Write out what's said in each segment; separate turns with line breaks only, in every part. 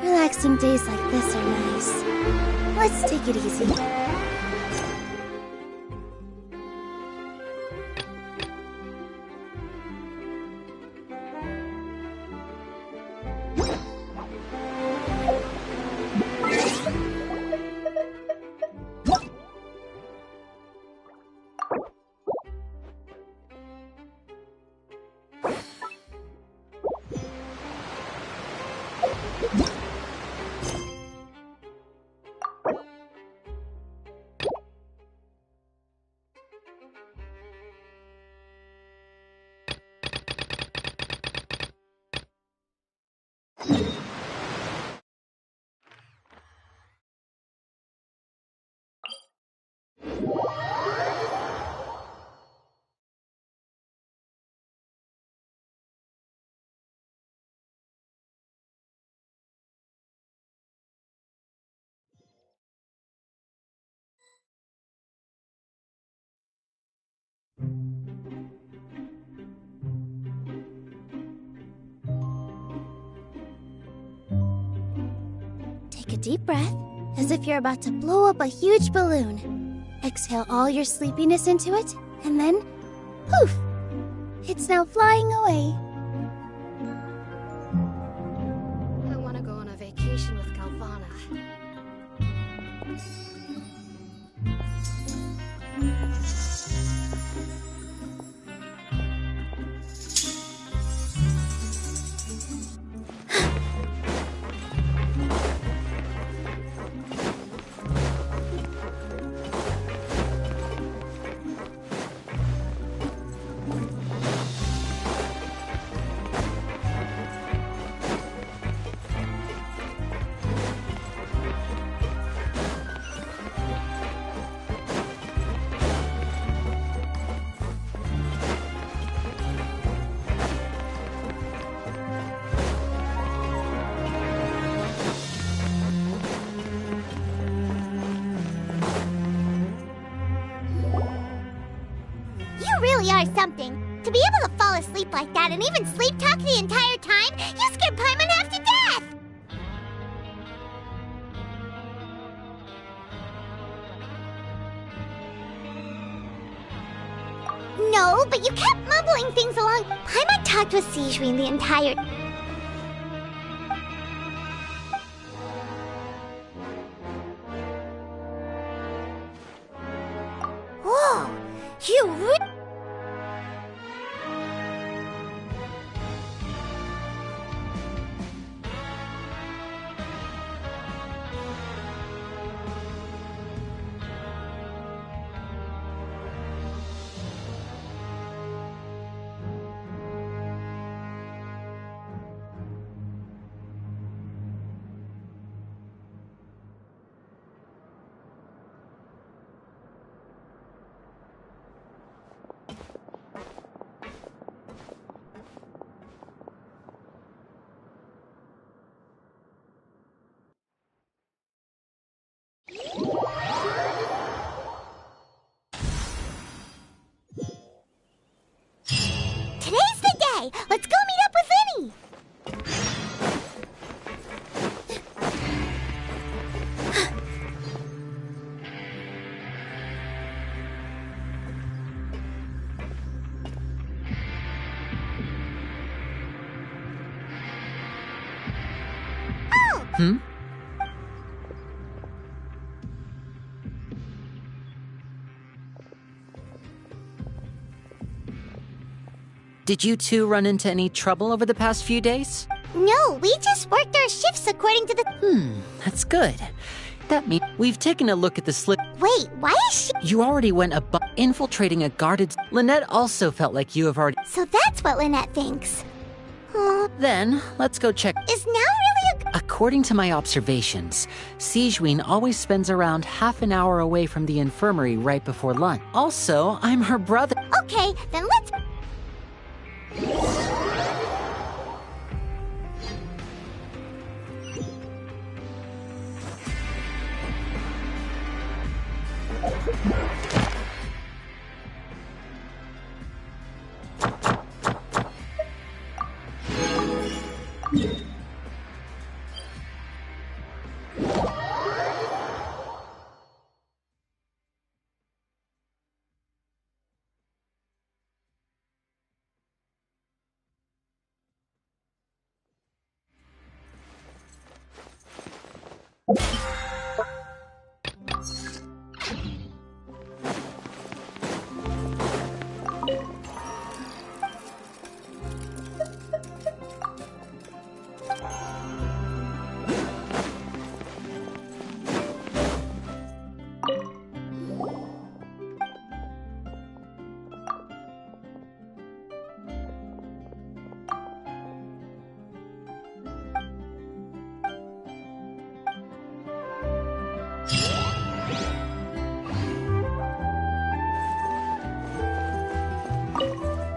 Relaxing days like this are nice. Let's take it easy. Take a deep breath, as if you're about to blow up a huge balloon. Exhale all your sleepiness into it, and then, poof! It's now flying away.
I want to go on a vacation with Galvana.
Really are something. To be able to fall asleep like that and even sleep talk the entire time, you scared Paimon half to death! No, but you kept mumbling things along. Paimon talked with Sigewinne the entire... Whoa! You really... Today's the day! Let's go meet up with Vinny!
Hmm? Did you two run into any trouble over the past few days?
No, we just worked our shifts according to the...
That's good. That means we've taken a look at the slip.
Wait, why is she...
You already went above infiltrating a guarded... Lynette also felt like you have already...
So that's what Lynette thinks.
Then, let's go check...
Is now really a...
According to my observations, Sigewinne always spends around half an hour away from the infirmary right before lunch. Also, I'm her brother.
Okay, then let's...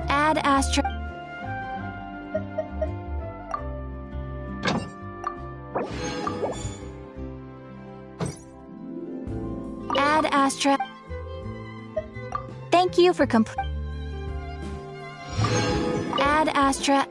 Add Astra. Add Astra. Thank you for Add Astra.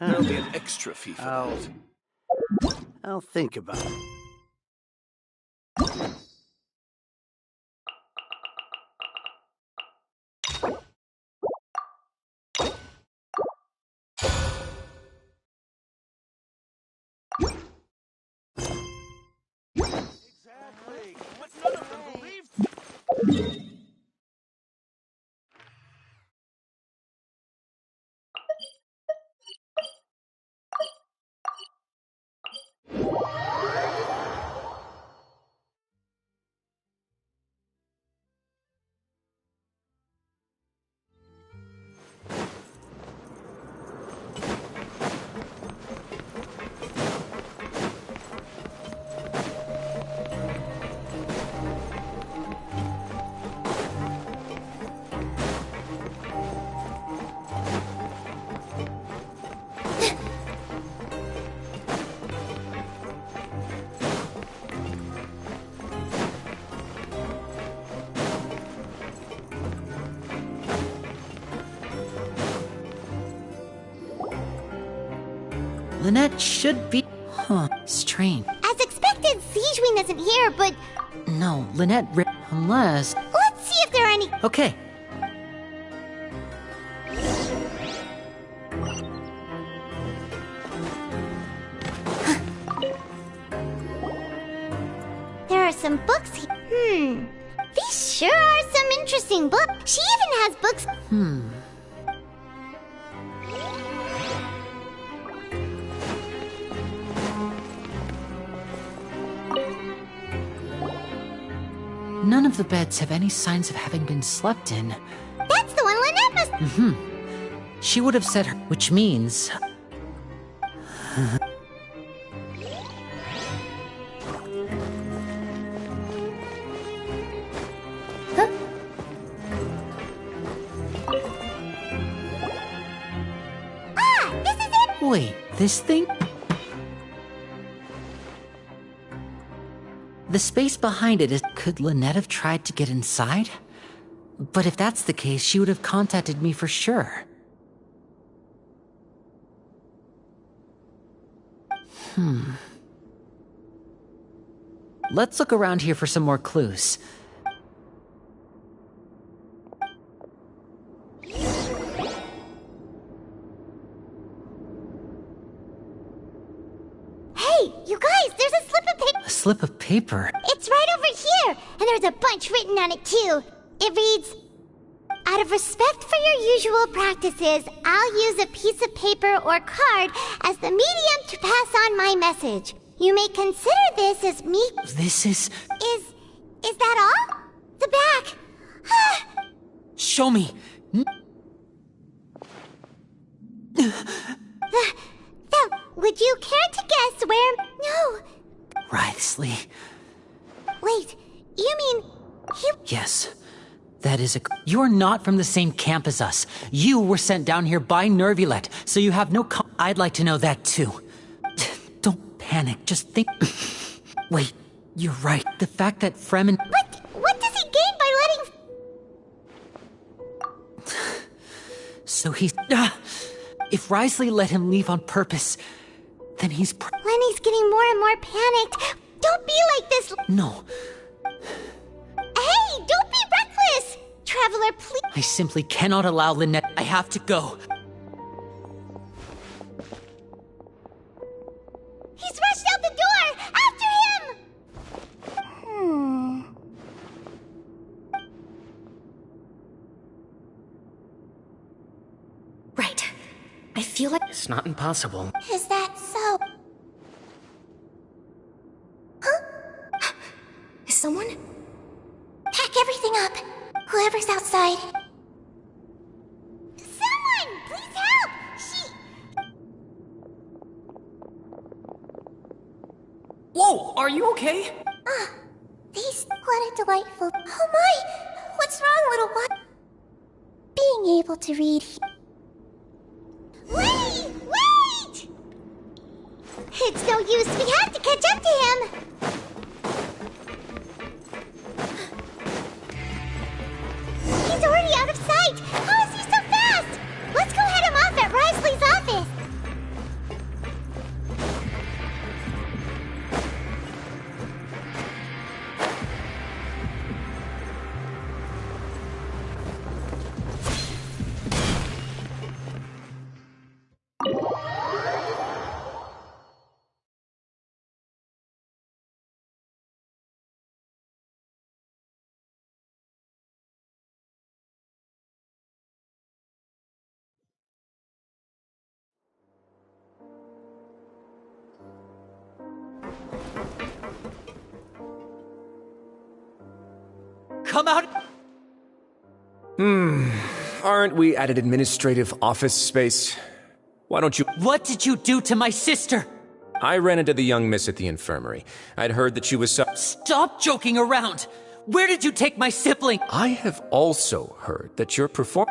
There'll be an extra fee for that.
I'll think about it.
Exactly. But none of them believed.
Lynette should be... Huh, strange.
As expected, Siegewein isn't here, but
No, Lynette... Unless...
let's see if there are any.
Okay.
There are some books here. These sure are some interesting books. She even has books.
None of the beds have any signs of having been slept in.
That's the one Lynette must.
She would have said her... Which means...
Ah, this is it.
Wait, this thing? The space behind it is... Could Lynette have tried to get inside? But if that's the case, she would have contacted me for sure. Let's look around here for some more clues.
Hey, you guys, there's a slip of paper.
A slip of paper?
It's right over here, and there's a bunch written on it too. It reads, "Out of respect for your usual practices, I'll use a piece of paper or card as the medium to pass on my message. You may consider this as me..."
This is...
Is that all? The back.
Show me!
Would you care to guess where... No.
Wriothesley.
Wait, you mean...
Yes. That is a... You're not from the same camp as us. You were sent down here by Nervulette, so you have no I'd like to know that too. Don't panic, just think... Wait, you're right. The fact that Fremen...
What does he gain by letting...
So he's... If Wriothesley let him leave on purpose, then he's...
Lenny's getting more and more panicked. Don't be like this...
No.
Hey, don't be reckless! Traveler, please...
I simply cannot allow Lynette... I have to go.
He's rushed out the door! After him!
Right. I feel like...
It's not impossible.
Is that so? Huh?
Is someone...
Pack everything up. Whoever's outside. Someone! Please help!
Whoa! Are you okay?
What a delightful... Oh my! What's wrong, little one? Being able to read... Wait! Wait! It's no use. We have to catch up to him. He's already out of sight. How is he so fast? Let's go head him off at Wriothesley's office.
Come out!
Aren't we at an administrative office space? Why don't you...
What did you do to my sister?
I ran into the young miss at the infirmary. I'd heard that she was so...
Stop joking around! Where did you take my sibling?
I have also heard that you're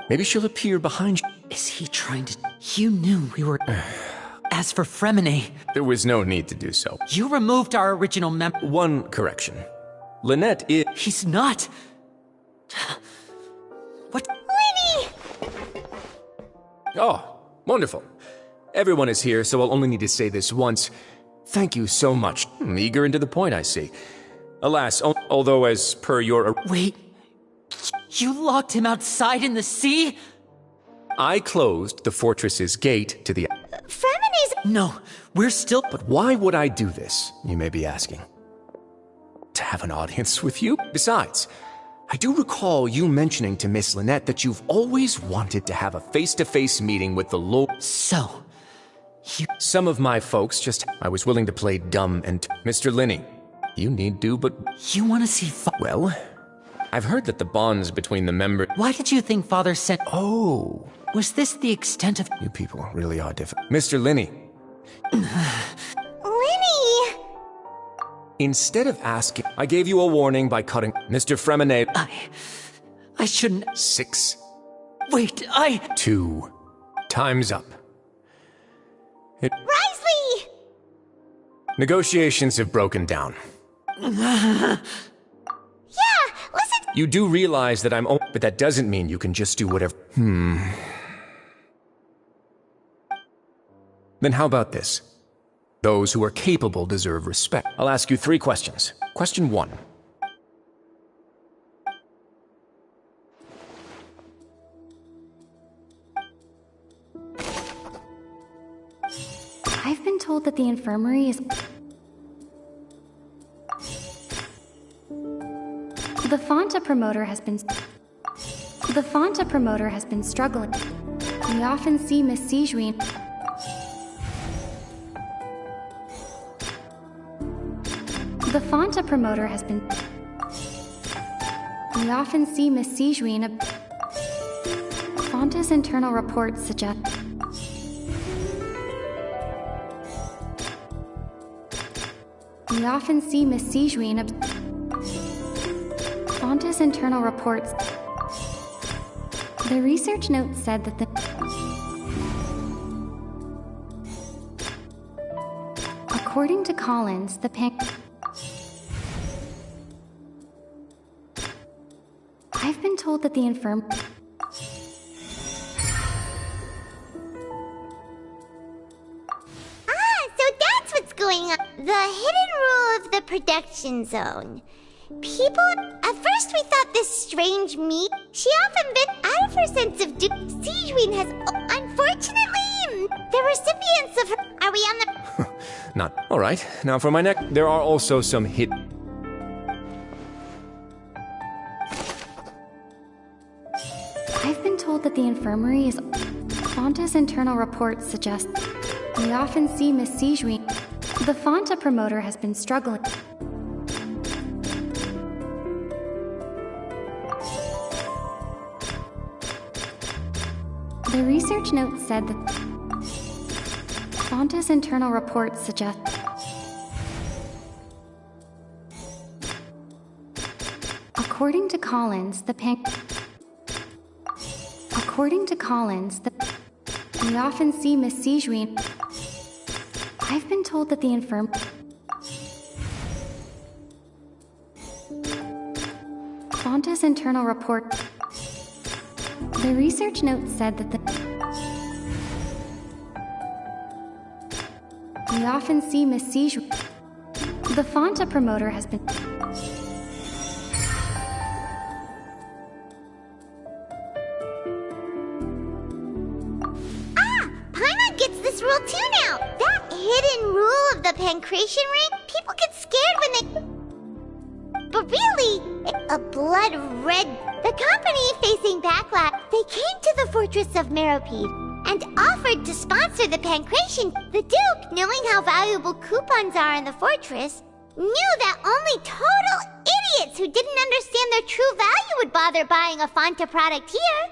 Maybe she'll appear behind you.
Is he trying to... You knew we were... As for Fremine...
There was no need to do so.
You removed our original member...
One correction. Lynette is...
He's not... What?
Lenny!
Oh, wonderful. Everyone is here, so I'll only need to say this once. Thank you so much. Eager and to the point, I see. Alas, although as per your...
Wait... You locked him outside in the sea?
I closed the fortress's gate to the...
Fremine's...
No, we're still...
But why would I do this, you may be asking? To have an audience with you? Besides, I do recall you mentioning to Miss Lynette that you've always wanted to have a face-to-face meeting with the Lord.
So...
Some of my folks just... I was willing to play dumb and... Mr. Linney, you need do, but...
You want to see
Well, I've heard that the bonds between the members...
Why did you think Father sent...
Oh...
Was this the extent of...
You people really are different. Mr. Linney.
Lenny!
Instead of asking... I gave you a warning by cutting... Mr. Fremine...
I shouldn't...
6...
Wait,
2... Time's up.
Wriothesley!
Negotiations have broken down.
Yeah, listen.
You do realize that but that doesn't mean you can just do whatever. Then how about this? Those who are capable deserve respect. I'll ask you 3 questions. Question 1.
I've been told that the infirmary is... The Fonta promoter has been struggling. We often see Miss Sijuin. The Fonta promoter has been... We often see Miss Sijuin. Fonta's internal reports suggest... We often see Miss Sijuin. Fonta's internal reports... The research note said that the... According to Collins, the I've been told that the infirm...
So that's what's going on. The hidden rule of the production zone. People, at first we thought this strange meat, she often been out of her sense of duty. Sijuin has, unfortunately, the recipients of her, are we on the...
Not. Alright, now for my neck, there are also some
I've been told that the infirmary is... Fonta's internal reports suggest... We often see Miss Sijuin. The Fonta promoter has been struggling. The research note said that... Fonta's internal reports suggest... According to Collins, we often see Miss Sijuin. I've been told that the infirm... Fonta's internal report... The research note said that we often see Miss Sijuin. The Fonta promoter has been...
Paimon gets this rule too now. That hidden rule of the pancreation ring, people get scared when they... But really, a blood red... The company facing backlash, they came to the fortress of Meropide and offered to sponsor the pancreation. The Duke, knowing how valuable coupons are in the fortress, knew that only total idiots who didn't understand their true value would bother buying a Fonta product here.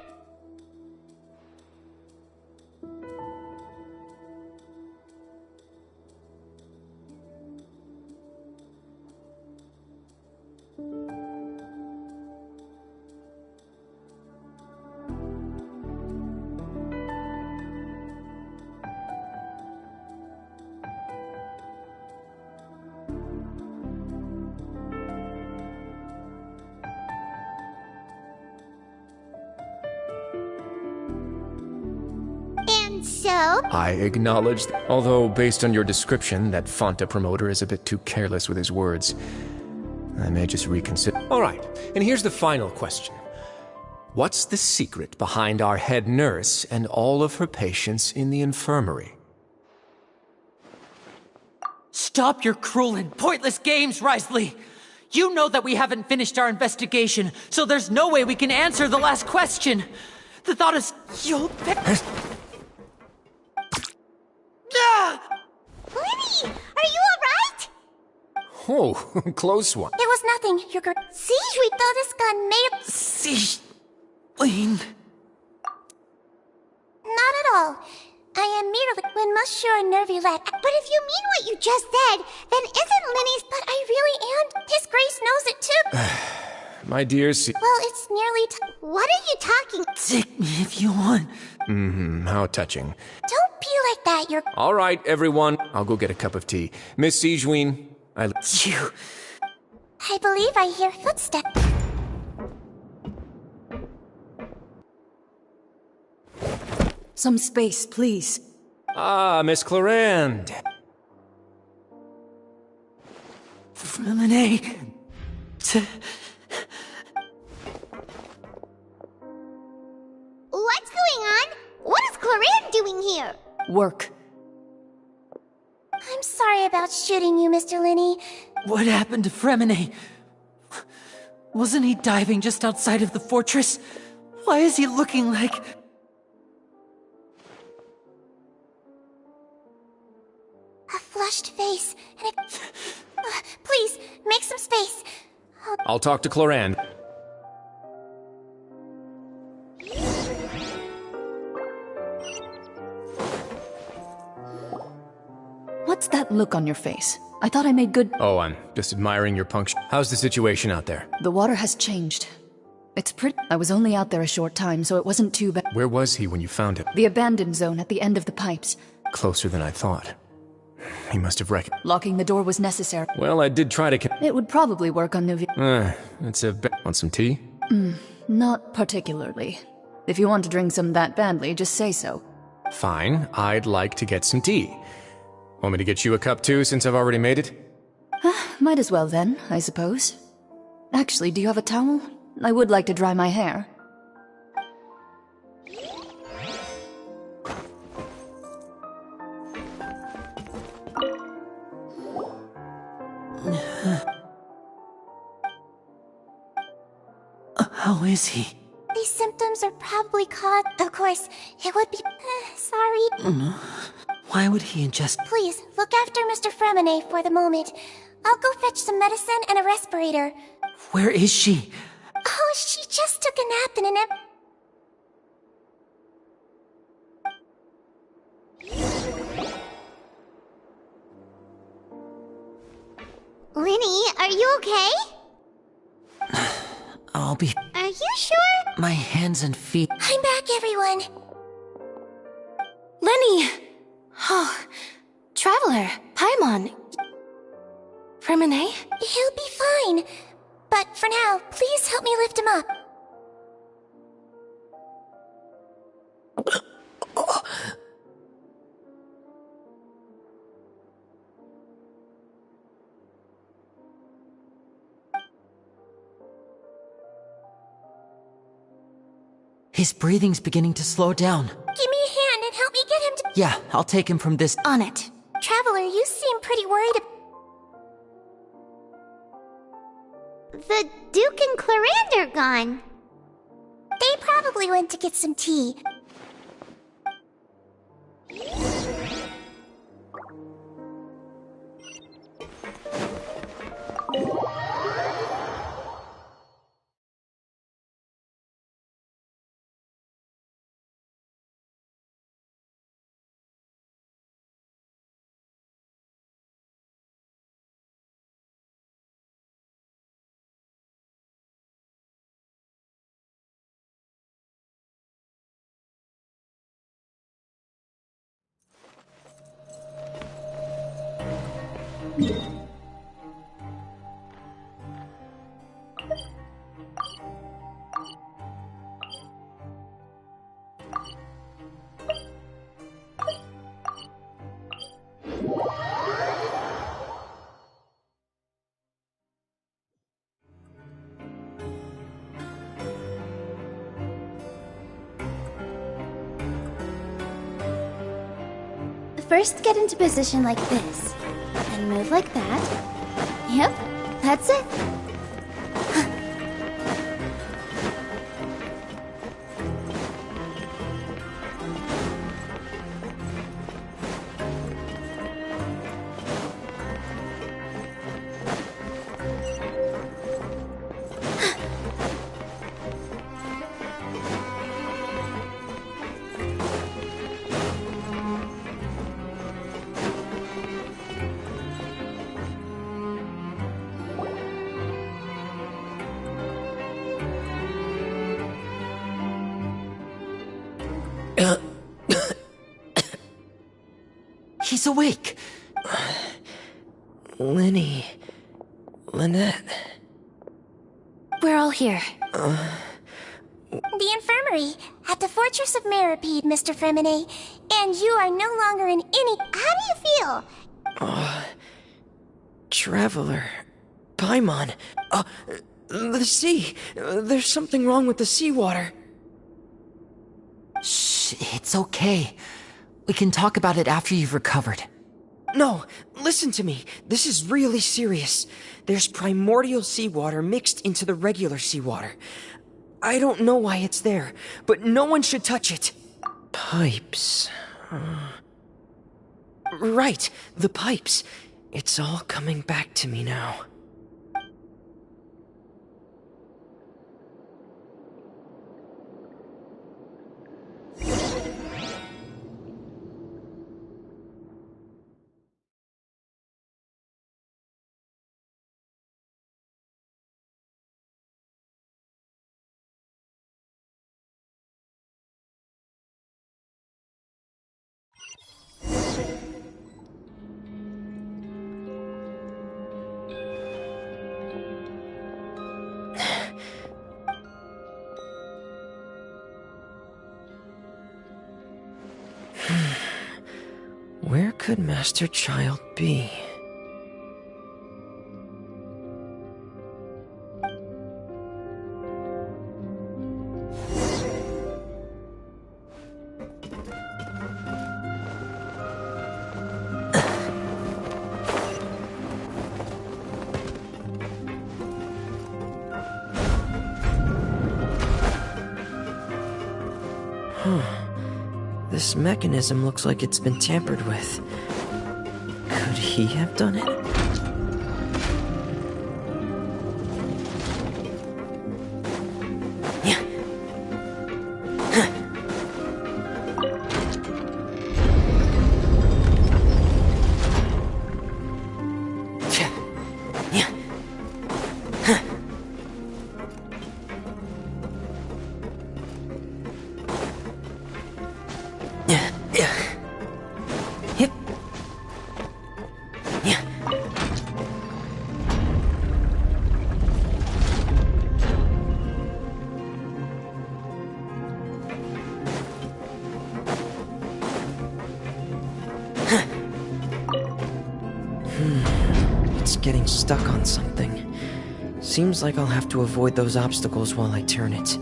So?
I acknowledge, although based on your description, that Fonta promoter is a bit too careless with his words. I may just reconsider. Alright, and here's the final question. What's the secret behind our head nurse and all of her patients in the infirmary?
Stop your cruel and pointless games, Risley! You know that we haven't finished our investigation, so there's no way we can answer the last question. The thought is, you'll...
Lenny, are you alright?
Oh, close one.
It was nothing. You're good. Siege, we thought this gun made of...
Siege... Lane...
Not at all. I am merely when Monsieur Nervulette. But if you mean what you just said, then isn't Lenny's... But I really am. His Grace knows it too.
My dear
Well, it's nearly What are you talking...
Take me if you want.
how touching.
Don't be like that, you're...
Alright, everyone. I'll go get a cup of tea. Miss Sijuin,
You...
I believe I hear footsteps.
Some space, please.
Ah, Miss Clarande.
Freminet.
What's going on? What is Clarande doing here?
Work.
I'm sorry about shooting you, Mr. Linney.
What happened to Freminet? Wasn't he diving just outside of the fortress? Why is he looking like...
A flushed face and a... please, make some space.
I'll talk to Clarande.
What's that look on your face? I thought I made good...
Oh, I'm just admiring your puncture. How's the situation out there?
The water has changed. It's pretty... I was only out there a short time, so it wasn't too bad.
Where was he when you found him?
The abandoned zone at the end of the pipes.
Closer than I thought. He must have wrecked.
Locking the door was necessary.
Well, I did try to...
It would probably work on Nuvi...
It's a... Want some tea?
Not particularly. If you want to drink some that badly, just say so.
Fine, I'd like to get some tea. Want me to get you a cup too, since I've already made it?
Might as well then, I suppose. Actually, do you have a towel? I would like to dry my hair.
How is he?
These symptoms are probably caused... Of course, it would be... sorry.
Why would he ingest...
Please, look after Mr. Freminet for the moment. I'll go fetch some medicine and a respirator.
Where is she?
Oh, she just took a nap in an Linny, are you okay?
I'll be...
Are you sure?
My hands and feet...
I'm back, everyone.
Lenny! Oh, Traveler, Paimon. Freminet?
He'll be fine. But for now, please help me lift him up.
His breathing's beginning to slow down.
Give me a hand and help me get him to...
Yeah, I'll take him from this...
On it.
Traveler, you seem pretty worried. The Duke and Clarande are gone. They probably went to get some tea. First, get into position like this. And move like that. Yep, that's it.
He's awake!
Lenny. Lynette.
We're all here.
The infirmary at the Fortress of Mirapede, Mr. Fremine, and you are no longer in any... How do you feel?
Traveler. Paimon. The sea. There's something wrong with the seawater.
Shh, it's okay. We can talk about it after you've recovered.
No, listen to me. This is really serious. There's primordial seawater mixed into the regular seawater. I don't know why it's there, but no one should touch it. Pipes. Right, the pipes. It's all coming back to me now. Where could Master Child be? This mechanism looks like it's been tampered with. Could he have done it? Yeah. Getting stuck on something. Seems like I'll have to avoid those obstacles while I turn it.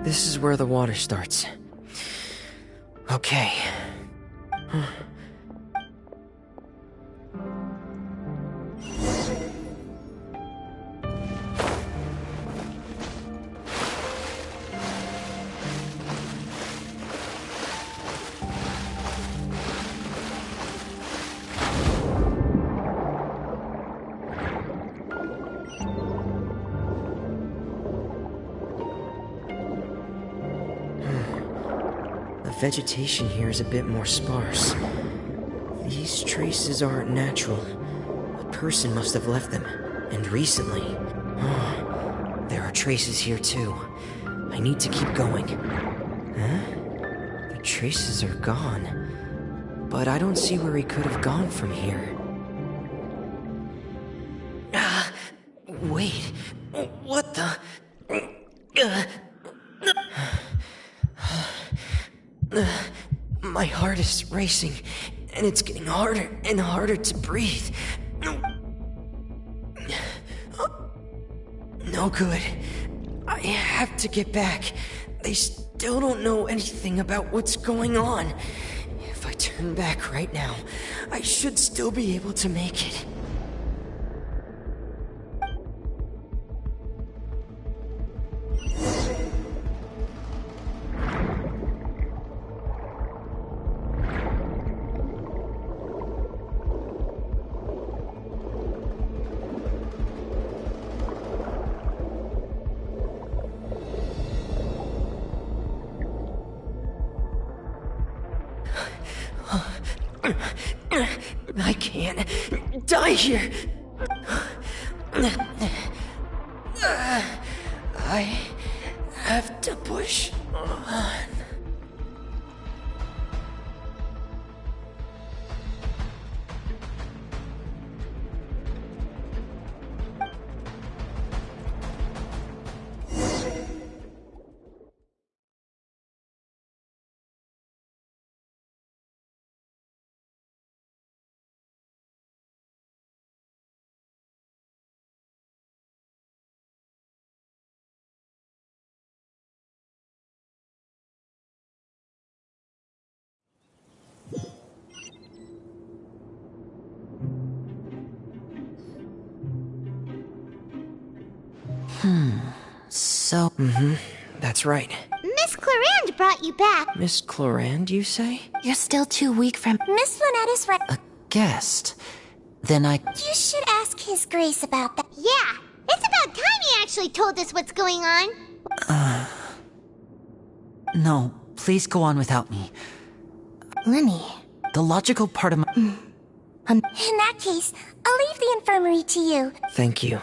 This is where the water starts. Okay. Vegetation here is a bit more sparse. These traces aren't natural. A person must have left them. And recently, there are traces here too. I need to keep going. Huh? The traces are gone. But I don't see where he could have gone from here. Wait. What the? My heart is racing, and it's getting harder and harder to breathe. No good. I have to get back. They still don't know anything about what's going on. If I turn back right now, I should still be able to make it. I can't die here. I have to push on.
So...
That's right.
Miss Clarand brought you back.
Miss Clorand, you say?
You're still too weak from... Miss Lynette is right.
a guest. Then I...
You should ask His Grace about that. Yeah, it's about time he actually told us what's going on.
No, please go on without me.
Lemmy.
The logical part of my...
In that case, I'll leave the infirmary to you.
Thank you.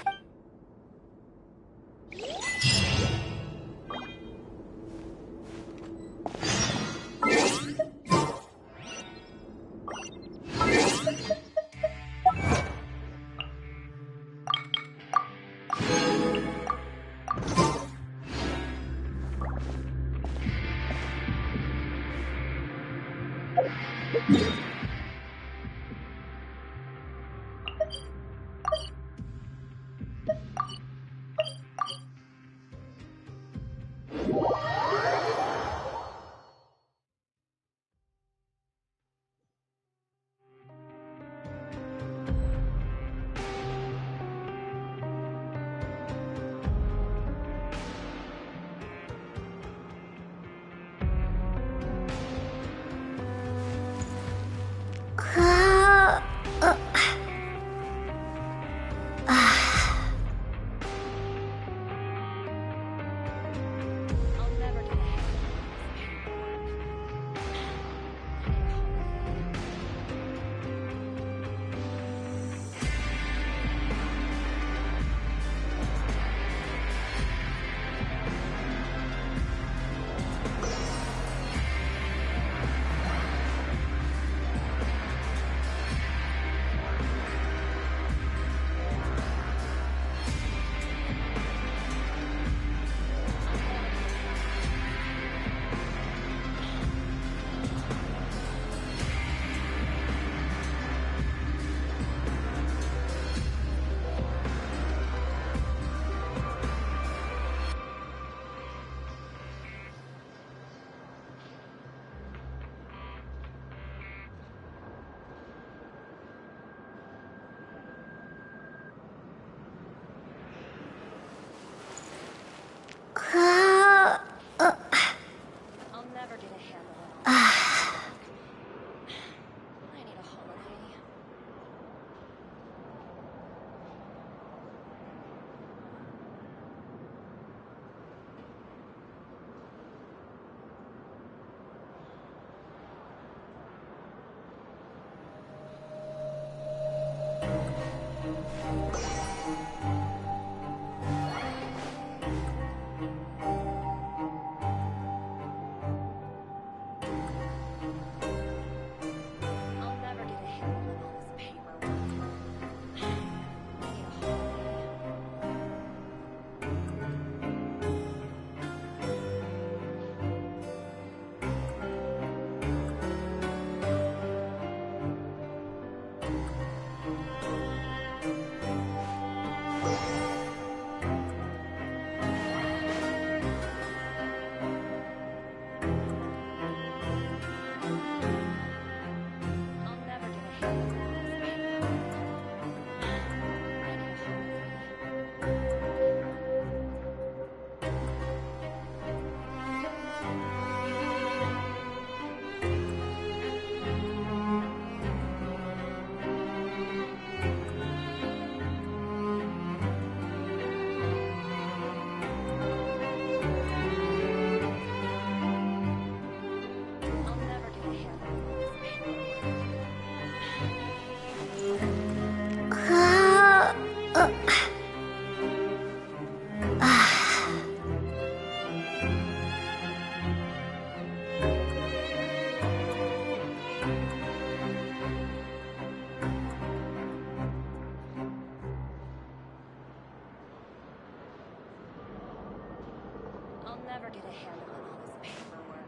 get a handle on all this paperwork.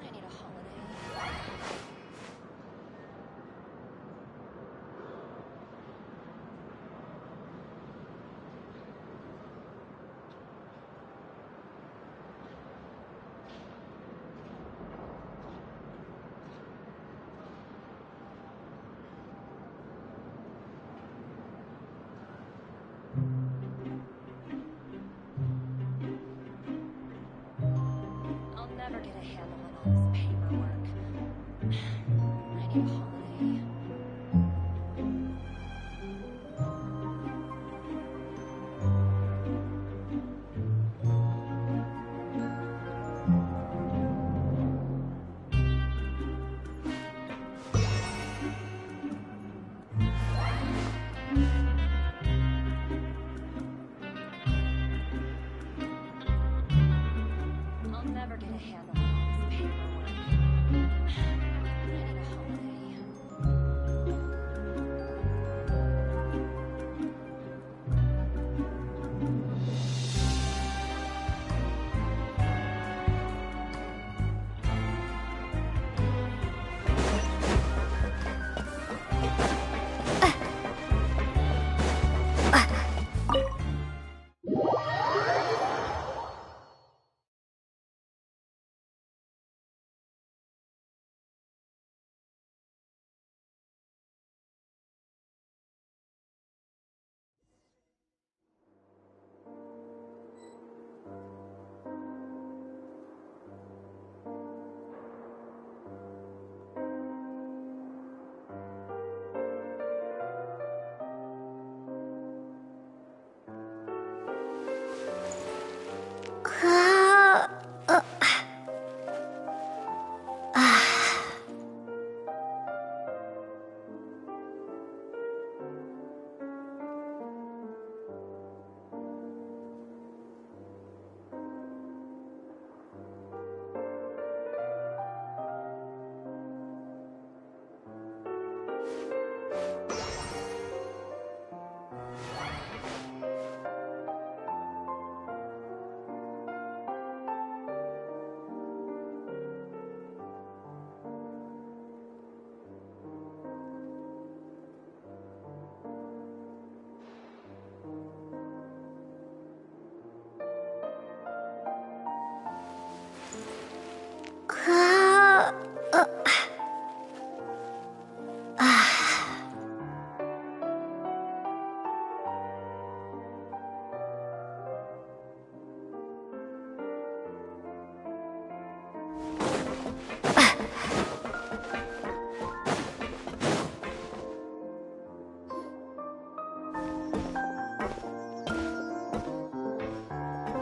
I need a holiday. I'll never get a handle on all this paperwork. I need a holiday. I'll never get a handle on all this paperwork. I need a holiday.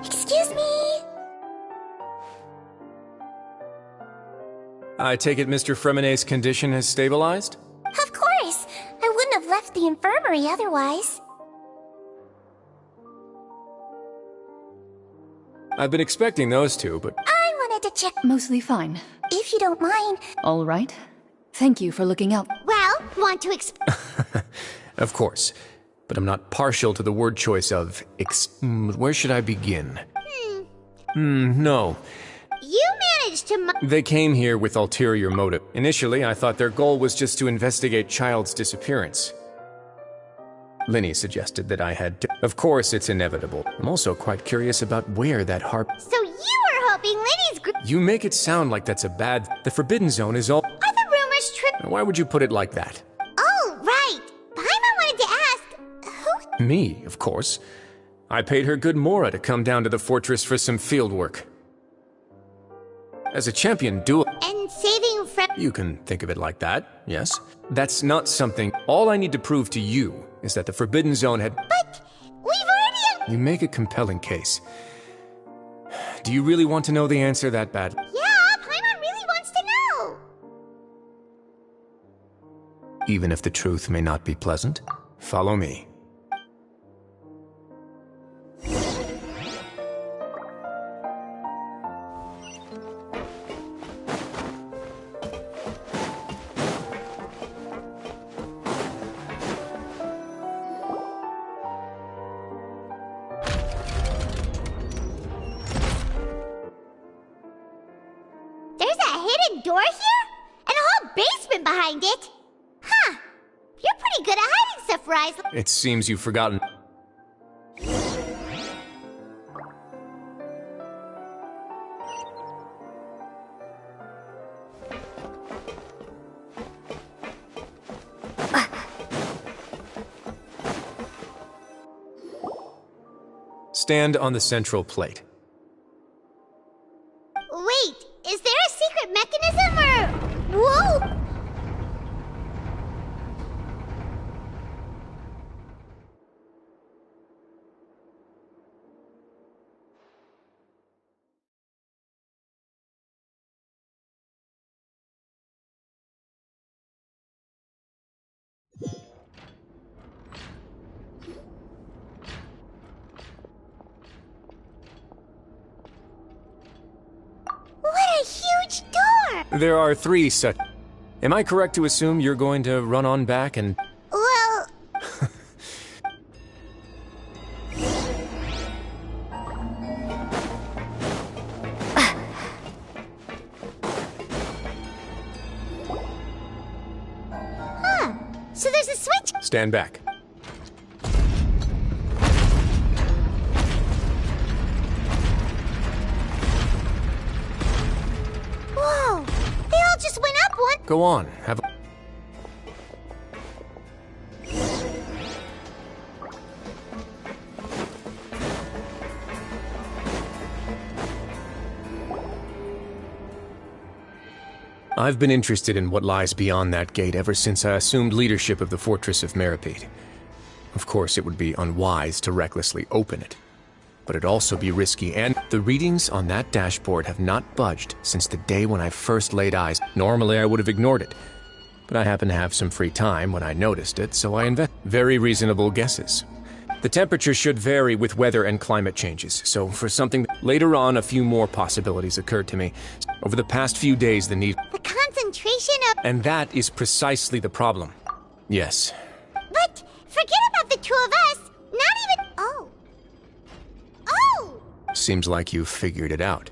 Excuse me.
I take it Mr. Fremonet's condition has stabilized?
Of course. I wouldn't have left the infirmary otherwise.
I've been expecting those two, but
I wanted to check.
Mostly fine.
If you don't mind.
All right. Thank you for looking out.
Well, want to
of course. But I'm not partial to the word choice of where should I begin? No.
You managed to
They came here with ulterior motive. Initially, I thought their goal was just to investigate Child's disappearance. Linny suggested that I had to. Of course, it's inevitable. I'm also quite curious about where that harp.
So you were hoping Linny's
You make it sound like that's a bad. The Forbidden Zone is all.
Are the rumors true?
Why would you put it like that?
Oh, right. Paimon wanted to ask, who?
Me, of course. I paid her good Mora to come down to the fortress for some field work. As a champion duel.
And saving from.
You can think of it like that, yes. That's not something. All I need to prove to you is that the Forbidden Zone had.
But we've already.
You make a compelling case. Do you really want to know the answer that bad?
Yeah, Paimon really wants to know.
Even if the truth may not be pleasant, follow me.
door here? And a whole basement behind it? Huh. You're pretty good at hiding stuff, Rise.
It seems you've forgotten. Stand on the central plate.
Wait, is there a secret mechanism or... Whoa! What a huge door!
There are 3 such. Am I correct to assume you're going to run on back and...
Well... Huh. So there's a switch.
Stand back.
Whoa! They all just went up one.
Go on, have a... I've been interested in what lies beyond that gate ever since I assumed leadership of the Fortress of Meripede. Of course, it would be unwise to recklessly open it, but it'd also be risky, and the readings on that dashboard have not budged since the day when I first laid eyes. Normally, I would have ignored it, but I happened to have some free time when I noticed it, so I invest. Very reasonable guesses. The temperature should vary with weather and climate changes, so for something... Later on, a few more possibilities occurred to me. Over the past few days, the need...
The concentration of...
And that is precisely the problem. Yes.
But forget about the two of us. Not even... Oh. Oh!
Seems like you've figured it out.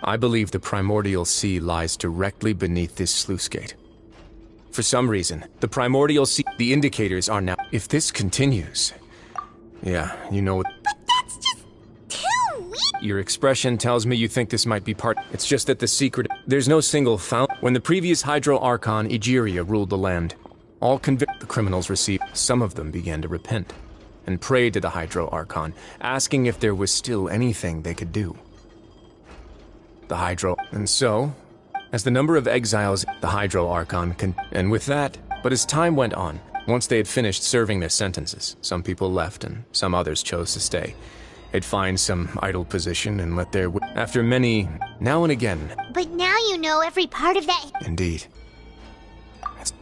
I believe the primordial sea lies directly beneath this sluice gate. For some reason, the primordial sea... The indicators are now... If this continues... Yeah, you know...
But that's just... too weak!
Your expression tells me you think this might be part... It's just that the secret... There's no single found... When the previous Hydro Archon, Egeria, ruled the land, all the criminals received... Some of them began to repent, and prayed to the Hydro Archon, asking if there was still anything they could do. The Hydro... And so... As the number of exiles, the Hydro Archon and with that, but as time went on, once they had finished serving their sentences, some people left and some others chose to stay. They'd find some idle position and let their... After many, now and again...
But now you know every part of that...
Indeed.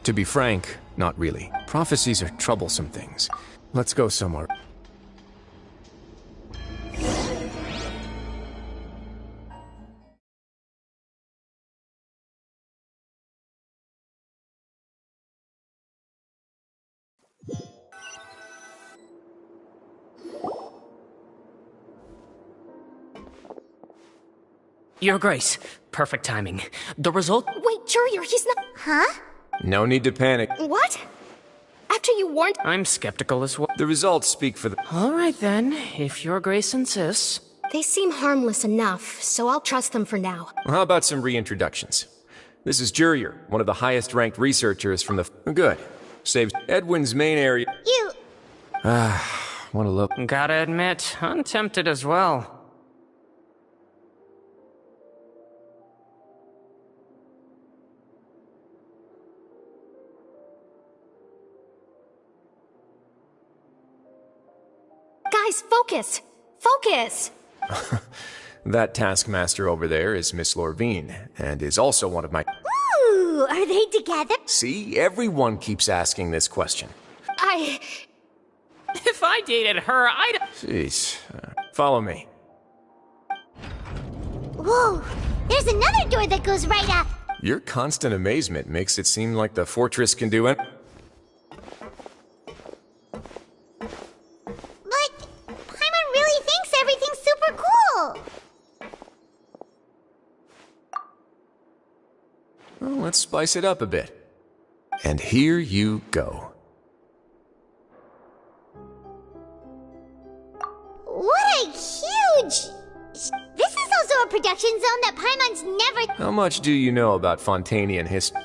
To be frank, not really. Prophecies are troublesome things. Let's go somewhere.
Your Grace, perfect timing. The result...
Wait, Jurier, he's not...
Huh?
No need to panic.
What? After you warned...
I'm skeptical as well.
The results speak for the...
All right then, if Your Grace insists.
They seem harmless enough, so I'll trust them for now.
How about some reintroductions? This is Jurier, one of the highest-ranked researchers from the... Good. Saves Edwin's main area...
You...
Want to look...
Gotta admit, I'm tempted as well.
Guys, focus! Focus!
That taskmaster over there is Miss Lorvine, and is also one of my...
Ooh, are they together?
See? Everyone keeps asking this question.
If I dated her, I'd...
Jeez. Follow me.
Whoa, there's another door that goes right up.
Your constant amazement makes it seem like the fortress can do it.
But Paimon really thinks everything's super cool.
Well, let's spice it up a bit. And here you go.
What a huge... This is also a production zone that Paimon's never...
How much do you know about Fontanian history?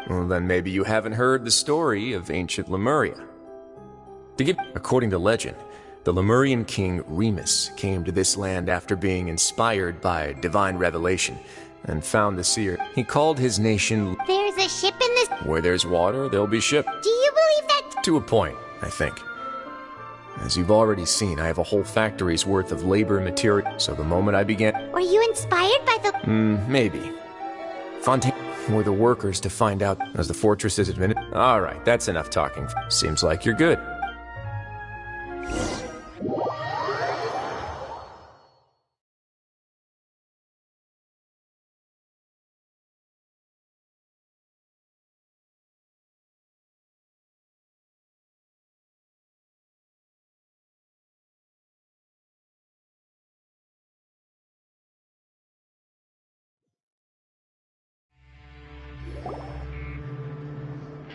Well, then maybe you haven't heard the story of ancient Lemuria. According to legend, the Lemurian king Remus came to this land after being inspired by divine revelation and found the seer. He called his nation...
There's a ship in this...
Where there's water, there'll be ship.
Do you believe that?
To a point, I think. As you've already seen, I have a whole factory's worth of labor and material, so the moment I began...
Were you inspired by the...
Maybe. Fontaine were the workers to find out as the fortress is admitted. Alright, that's enough talking. Seems like you're good.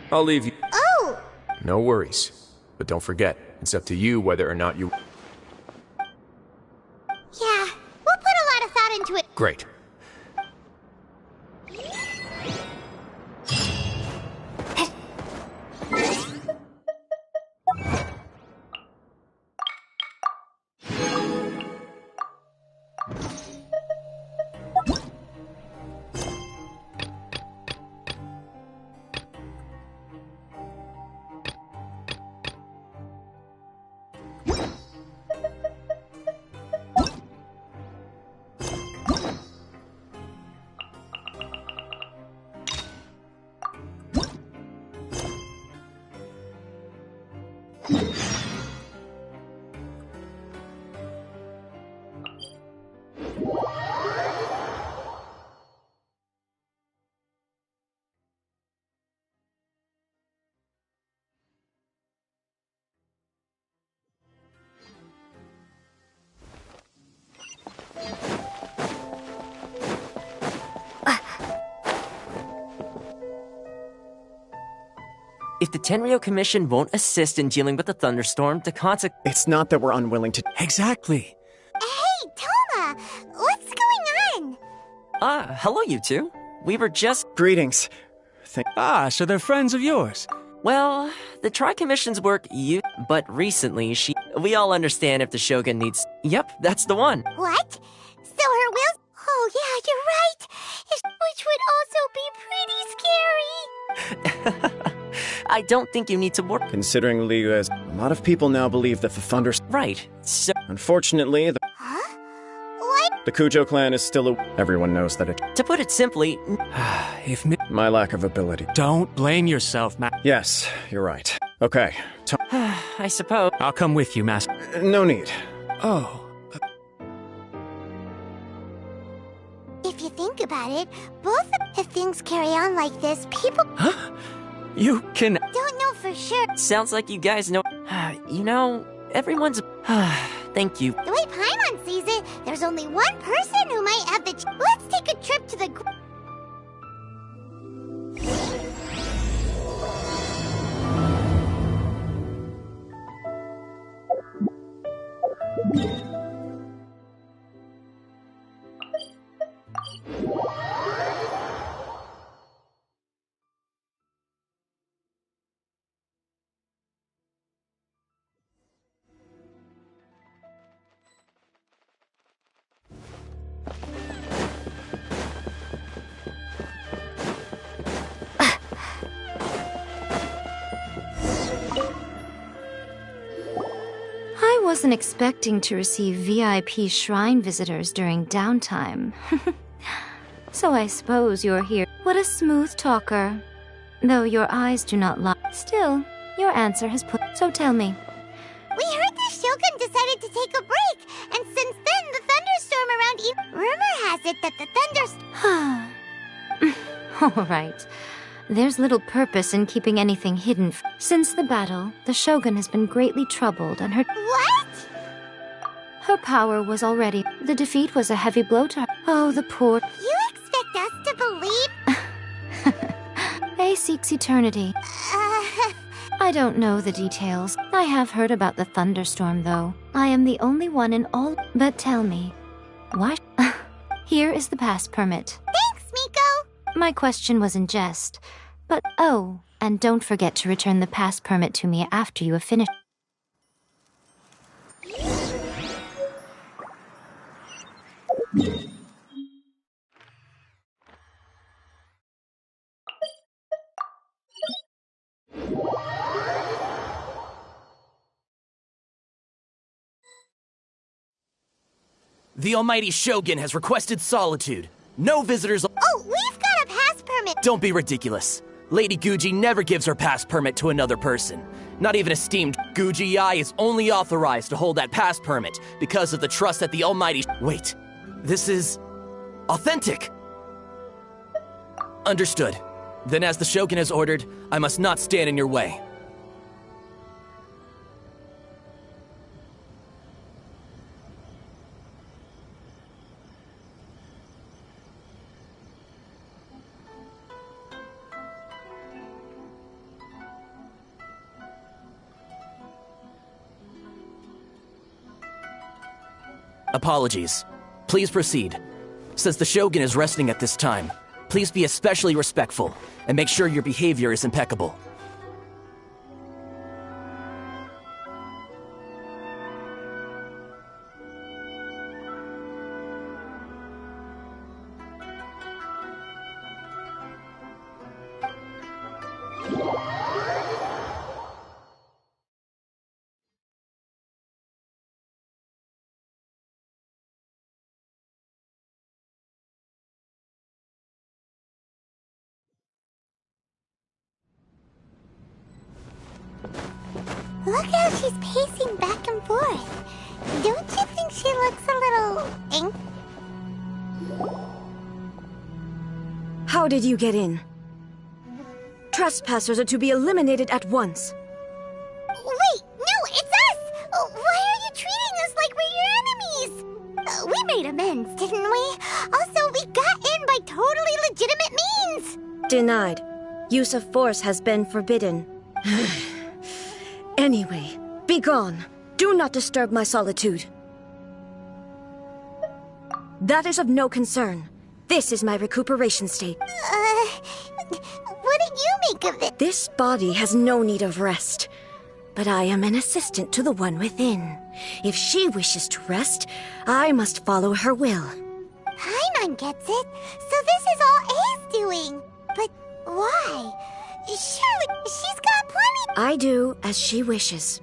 I'll leave you.
Oh!
No worries. But don't forget, it's up to you whether or not you...
Yeah, we'll put a lot of thought into it.
Great.
If the Tenryo Commission won't assist in dealing with the thunderstorm, the consequence...
It's not that we're unwilling to...
Exactly.
Hey, Toma! What's going on?
Hello you two. We were just...
Greetings.
So they're friends of yours.
Well, the Tri-Commission's work but recently we all understand if the Shogun needs... Yep, that's the one.
What? So her will... Oh, yeah, you're right. Which would also be pretty scary.
I don't think you need to worry.
Considering Liu as... A lot of people now believe that the thunder...
Right, so...
Unfortunately, the...
Huh? What?
The Kujo clan is still a... Everyone knows that it...
To put it simply...
My lack of ability.
Don't blame yourself, Master.
Yes, you're right. Okay.
I suppose...
I'll come with you, Master.
No need.
Oh.
If you think about it, both if things carry on like this, people...
Huh? You can...
Don't know for sure.
Sounds like you guys know... You know, everyone's... Thank you.
The way Paimon sees it, there's only one person who might have the... Let's take a trip to the...
I wasn't expecting to receive VIP shrine visitors during downtime. So I suppose you're here. What a smooth talker. Though your eyes do not lie. Still, your answer has put... So tell me.
We heard the Shogun decided to take a break, and since then the thunderstorm around Rumor has it that the
All right. There's little purpose in keeping anything hidden. Since the battle, the Shogun has been greatly troubled and her...
What?
Her power was already... The defeat was a heavy blow to her. Oh, the poor...
You expect us to believe?
seeks eternity. I don't know the details. I have heard about the thunderstorm, though. I am the only one in all. But tell me, what? Here is the pass permit.
Thanks, Miko!
My question was in jest. But oh, and don't forget to return the pass permit to me after you have finished.
The Almighty Shogun has requested solitude. No visitors.
Oh, we've got a pass permit!
Don't be ridiculous. Lady Guji never gives her pass permit to another person. Not even esteemed. Guji Ai is only authorized to hold that pass permit because of the trust that the Almighty. Wait, this is authentic. Understood. Then as the Shogun has ordered, I must not stand in your way. Apologies. Please proceed. Since the Shogun is resting at this time, please be especially respectful and make sure your behavior is impeccable.
Look how she's pacing back and forth. Don't you think she looks a little
How did you get in? Trespassers are to be eliminated at once.
Wait, no, it's us! Why are you treating us like we're your enemies? We made amends, didn't we? Also, we got in by totally legitimate means!
Denied. Use of force has been forbidden. Anyway, be gone. Do not disturb my solitude. That is of no concern. This is my recuperation state.
What do you make of it?
This body has no need of rest. But I am an assistant to the one within. If she wishes to rest, I must follow her will.
Paimon gets it. So this is all A's doing. But why? Surely she's got plenty.
I do as she wishes.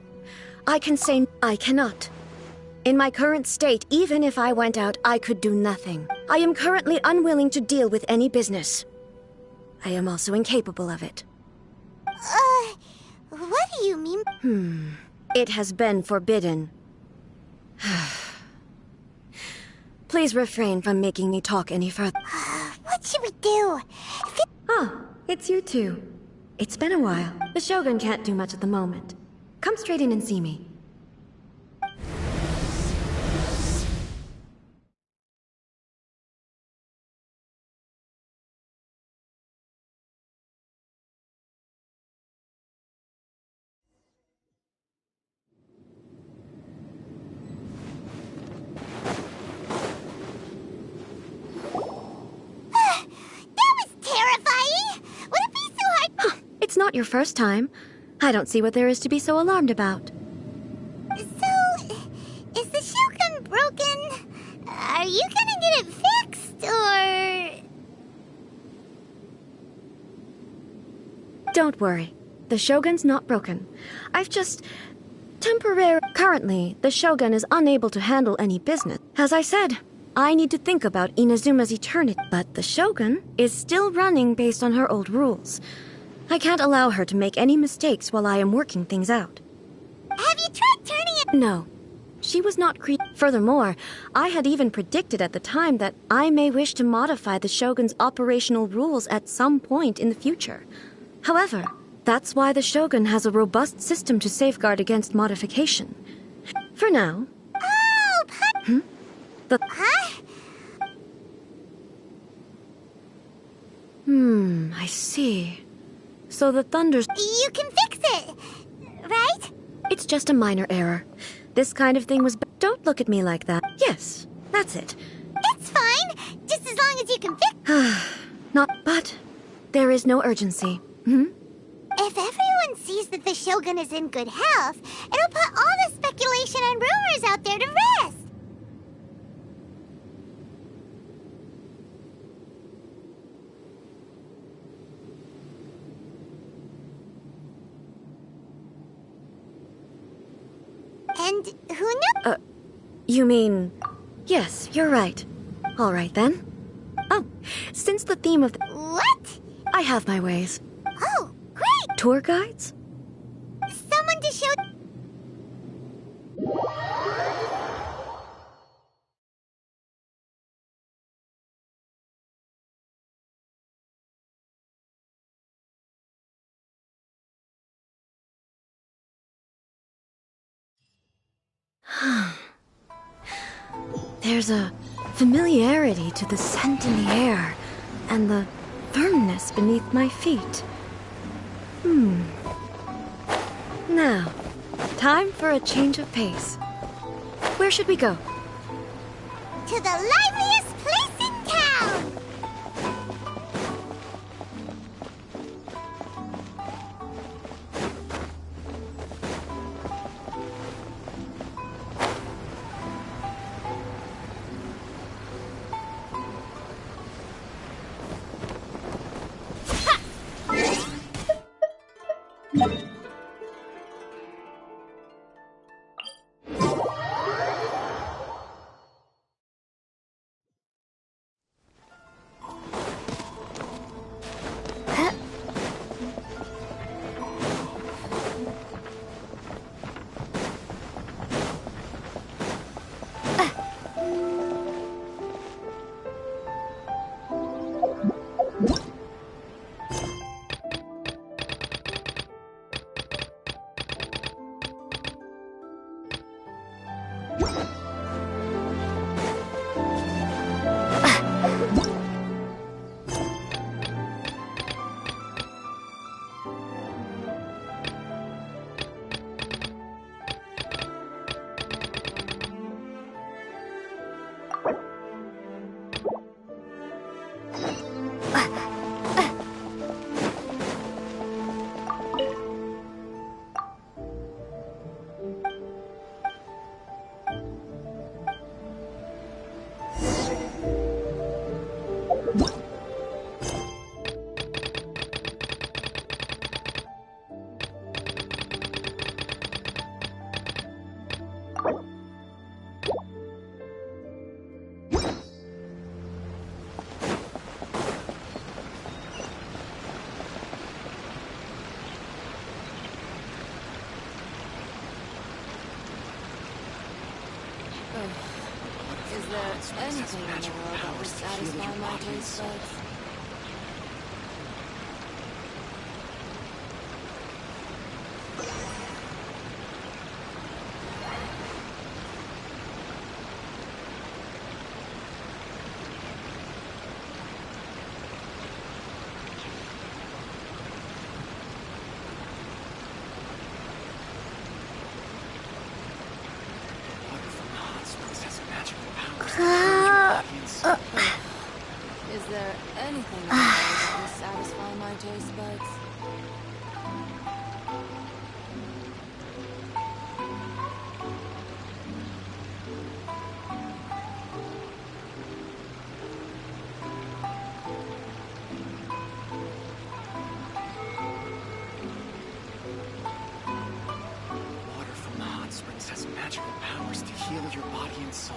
I can say I cannot. In my current state, even if I went out, I could do nothing. I am currently unwilling to deal with any business. I am also incapable of it.
What do you mean?
It has been forbidden. Please refrain from making me talk any further.
What should we do?
It's you two. It's been a while. The Shogun can't do much at the moment. Come straight in and see me. It's not your first time. I don't see what there is to be so alarmed about.
So, is the Shogun broken? Are you gonna get it fixed, or...?
Don't worry. The Shogun's not broken. I've just... Currently, the Shogun is unable to handle any business. As I said, I need to think about Inazuma's eternity. But the Shogun is still running based on her old rules. I can't allow her to make any mistakes while I am working things out.
Have you tried turning it?
No. She was not Furthermore, I had even predicted at the time that I may wish to modify the Shogun's operational rules at some point in the future. However, that's why the Shogun has a robust system to safeguard against modification. For now...
Oh,
I see. So the thunders...
You can fix it, right?
It's just a minor error. This kind of thing was... Don't look at me like that. Yes, that's it.
It's fine, just as long as you can fix...
Not... But there is no urgency. Hmm?
If everyone sees that the Shogun is in good health, it'll put all the speculation and rumors out there to rest. And who knows?
You mean... Yes, you're right. All right, then. Oh, since the theme of the...
What?
I have my ways.
Oh, great!
Tour guides?
Someone to show...
There's a familiarity to the scent in the air, and the firmness beneath my feet. Now, time for a change of pace. Where should we go?
To the liveliest place in town!
Is there anything in the world that would satisfy my taste buds? Is there anything in the world that would satisfy my taste buds?
Water from the hot springs has magical powers to heal your body and soul.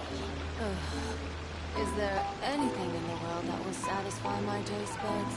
Is there anything in the world that will satisfy my taste buds?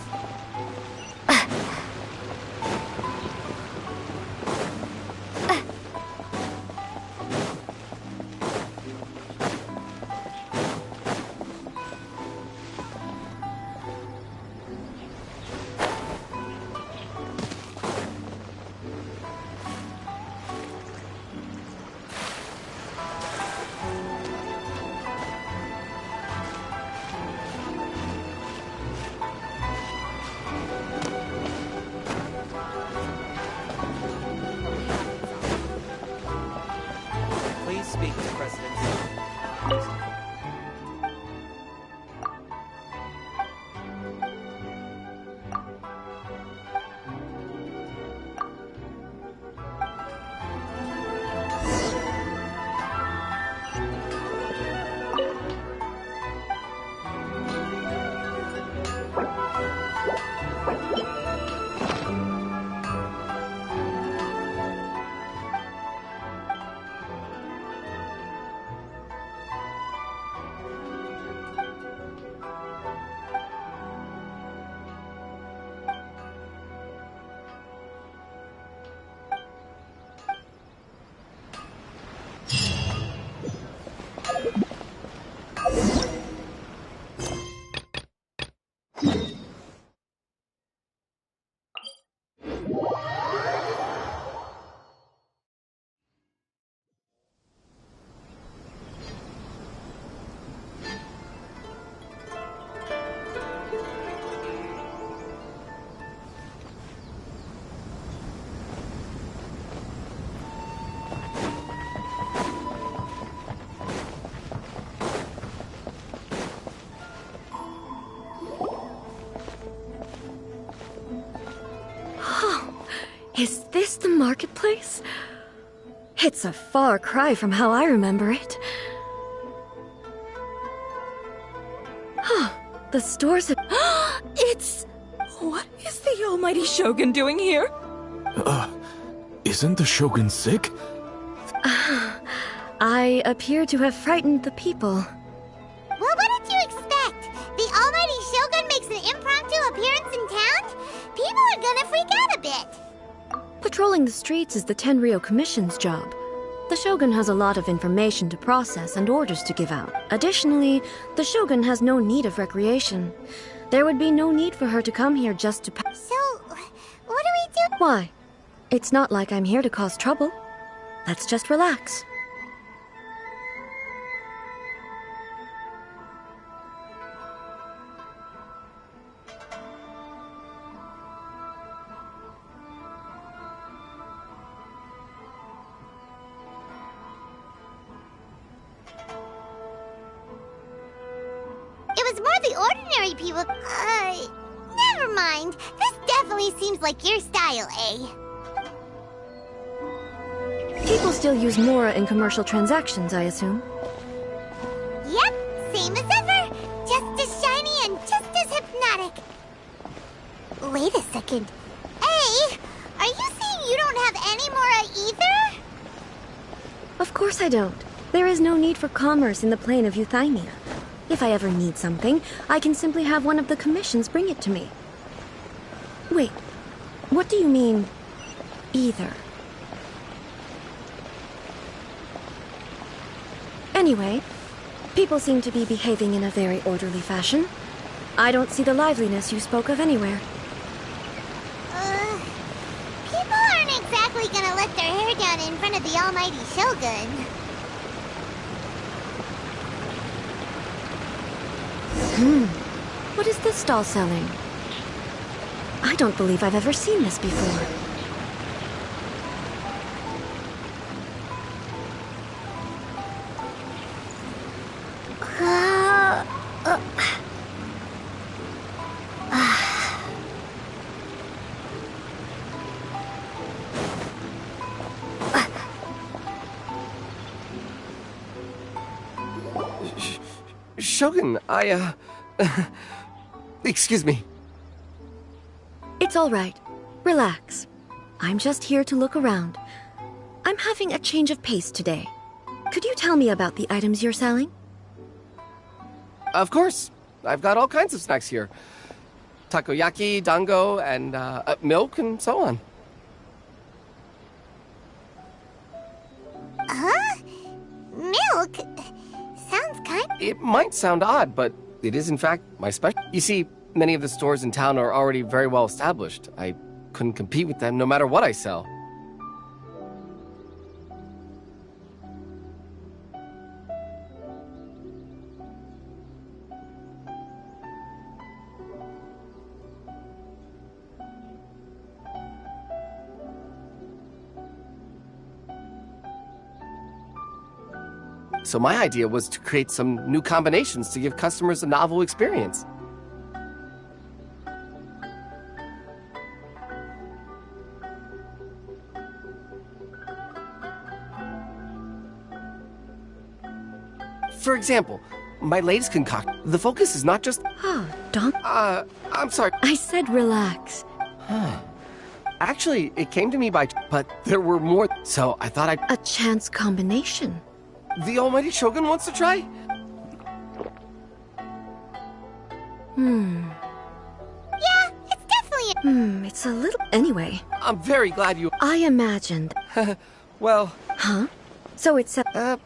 Is this the marketplace? It's a far cry from how I remember it. Huh. The stores have... It's...
What is the almighty Shogun doing here?
Isn't the Shogun sick?
I appear to have frightened the people.
Well, what did you expect? The almighty Shogun makes an impromptu appearance in town? People are gonna freak out a bit.
Patrolling the streets is the Tenryou Commission's job. The Shogun has a lot of information to process and orders to give out. Additionally, the Shogun has no need of recreation. There would be no need for her to come here just to
So, what do we do?
Why? It's not like I'm here to cause trouble. Let's just relax.
It was more the ordinary people. Never mind. This definitely seems like your style, eh?
People still use Mora in commercial transactions, I assume.
Yep, same as ever. Just as shiny and just as hypnotic. Wait a second. Hey, are you saying you don't have any Mora either?
Of course I don't. There is no need for commerce in the plane of Euthymia. If I ever need something, I can simply have one of the commissions bring it to me. Wait, what do you mean, either? Anyway, people seem to be behaving in a very orderly fashion. I don't see the liveliness you spoke of anywhere.
People aren't exactly gonna let their hair down in front of the almighty Shogun.
What is this stall selling? I don't believe I've ever seen this before.
Shogun, excuse me.
It's all right. Relax. I'm just here to look around. I'm having a change of pace today. Could you tell me about the items you're selling?
Of course. I've got all kinds of snacks here. Takoyaki, dango, and milk, and so on.
Huh? Milk? Sounds kind...
It might sound odd, but it is in fact my special. You see, many of the stores in town are already very well established. I couldn't compete with them no matter what I sell. So my idea was to create some new combinations to give customers a novel experience. For example, my latest concoction, the focus is not just...
Oh, don't...
I'm sorry.
I said relax.
Actually, it came to me by... But there were more, so I thought I'd...
A chance combination.
The almighty Shogun wants to try?
Yeah, it's definitely...
It's a little... Anyway.
I'm very glad you...
I imagined...
Well...
Huh? So it's a...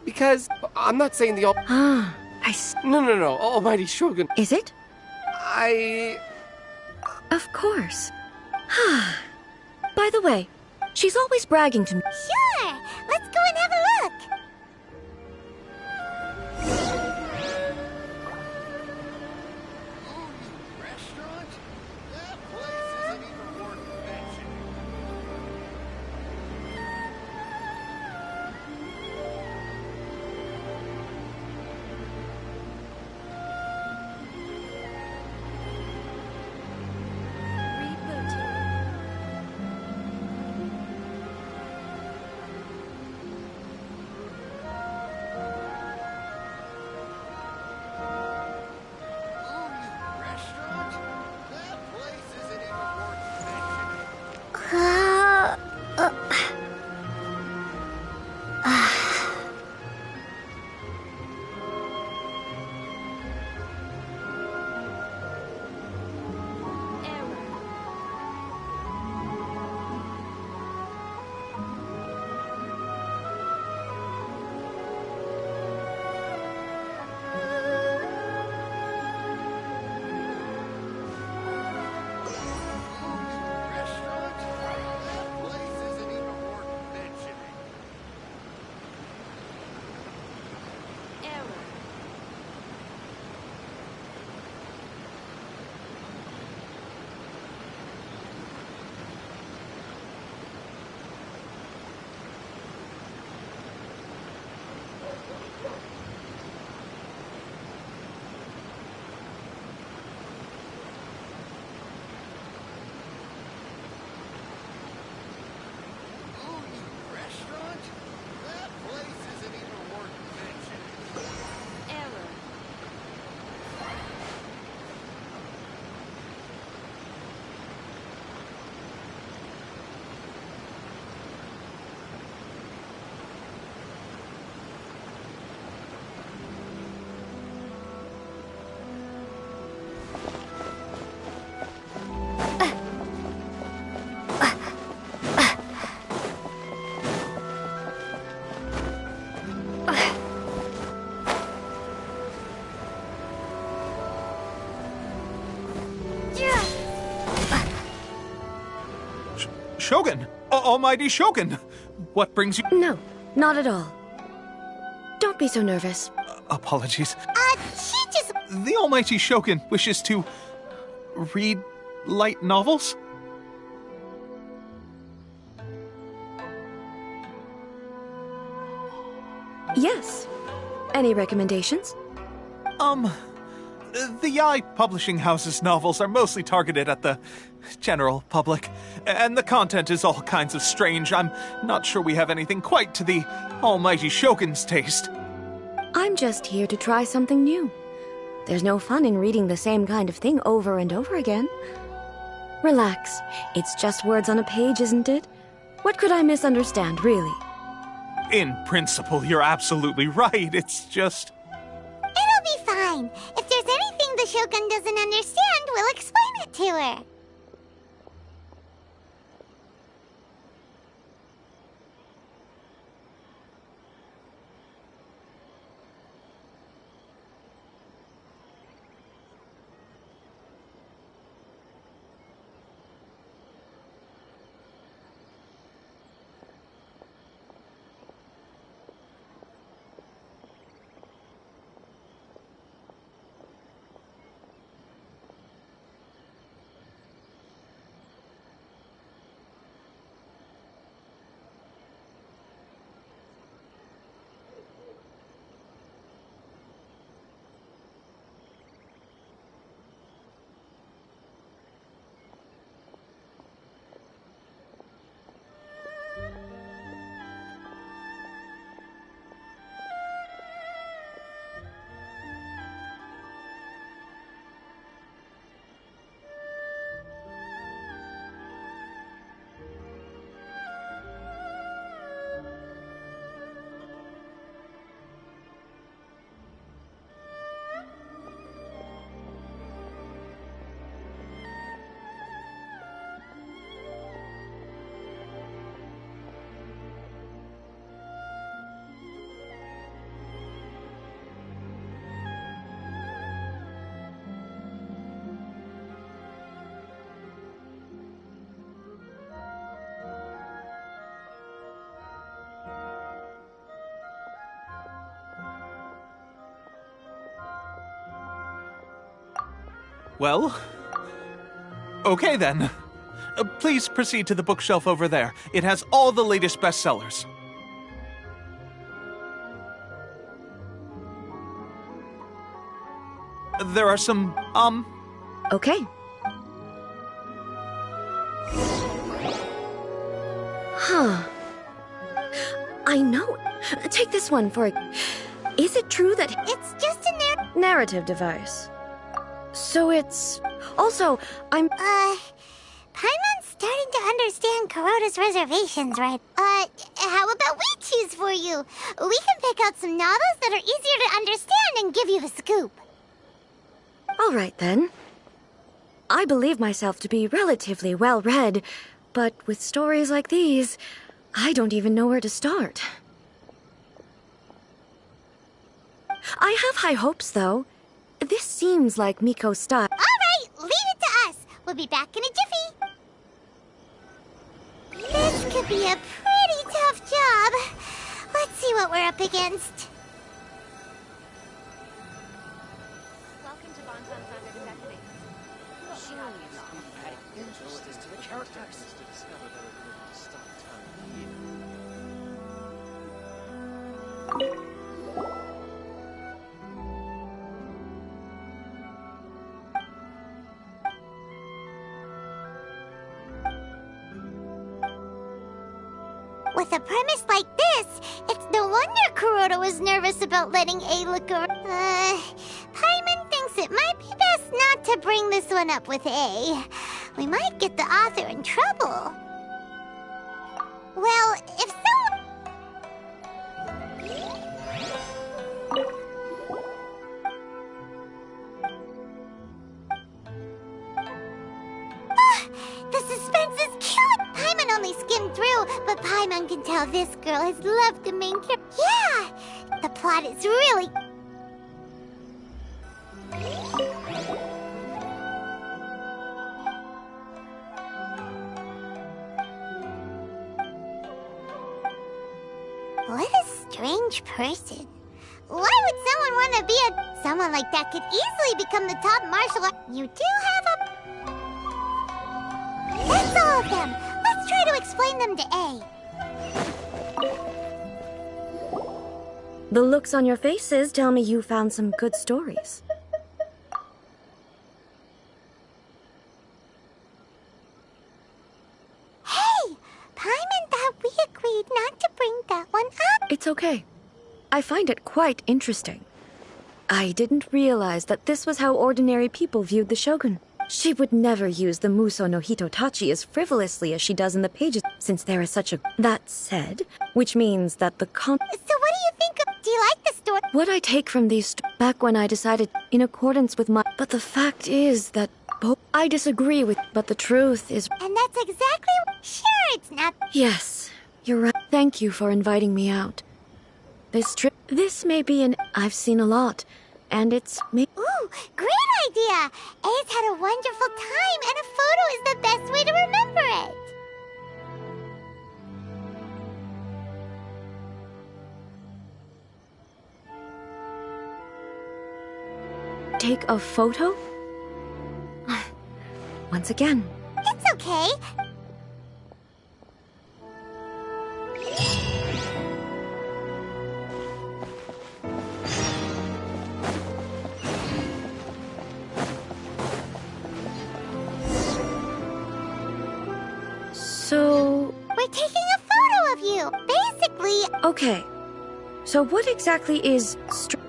Because I'm not saying the...
Ah, I see.
No, almighty Shogun...
Is it?
Of
course. By the way, she's always bragging to me.
Sure! Let's go and have a look!
Shogun! Almighty Shogun! What brings you—
No, not at all. Don't be so nervous.
Apologies.
She just—
The Almighty Shogun wishes to read light novels?
Yes. Any recommendations?
The Yai Publishing House's novels are mostly targeted at the general public, and the content is all kinds of strange. I'm not sure we have anything quite to the Almighty Shogun's taste.
I'm just here to try something new. There's no fun in reading the same kind of thing over and over again. Relax. It's just words on a page, isn't it? What could I misunderstand, really?
In principle, you're absolutely right. It's just—
It'll be fine. If there's anything the Shogun doesn't understand, we'll explain it to her.
Well, okay then. Please proceed to the bookshelf over there. It has all the latest bestsellers. There are some,
Okay. Huh. I know. Take this one for a... Is it true that...
It's just a
narrative device. So it's... Also, I'm...
Paimon's starting to understand Kuroda's reservations, right? How about we choose for you? We can pick out some novels that are easier to understand and give you the scoop.
All right, then. I believe myself to be relatively well-read, but with stories like these, I don't even know where to start. I have high hopes, though. This seems like Miko's style.
All right, leave it to us. We'll be back in a jiffy. This could be a pretty tough job. Let's see what we're up against.
Welcome to Bonton's Unaccepted.
Interested to the characters. To discover that it lived to stop time.
With a premise like this, it's no wonder Kuroda was nervous about letting A look around. Paimon thinks it might be best not to bring this one up with A. We might get the author in trouble. Well, if so... The suspense is killing! Paimon only skimmed through, but Paimon can tell this girl has loved the main character. Yeah! The plot is really... What a strange person. Why would someone want to be someone like that could easily become the top martial art. You do have a... That's all of them. Let's try to explain them to A.
The looks on your faces tell me you found some good stories.
Hey! Paimon thought we agreed not to bring that one up.
It's okay. I find it quite interesting. I didn't realize that this was how ordinary people viewed the Shogun. She would never use the Muso no Hitotachi as frivolously as she does in the pages, since there is such a... That said, which means that the
So what do you think of... Do you like the story?
What I take from these back when I decided in accordance with my... But the fact is that both... I disagree with... But the truth is...
And that's exactly... Sure, it's not...
Yes, you're right. Thank you for inviting me out. This may be an... I've seen a lot, and it's...
Ooh, great idea! A's had a wonderful time, and a photo is the best way to remember it!
Take a photo? Once again.
It's okay.
So...
We're taking a photo of you! Basically...
Okay. So what exactly is...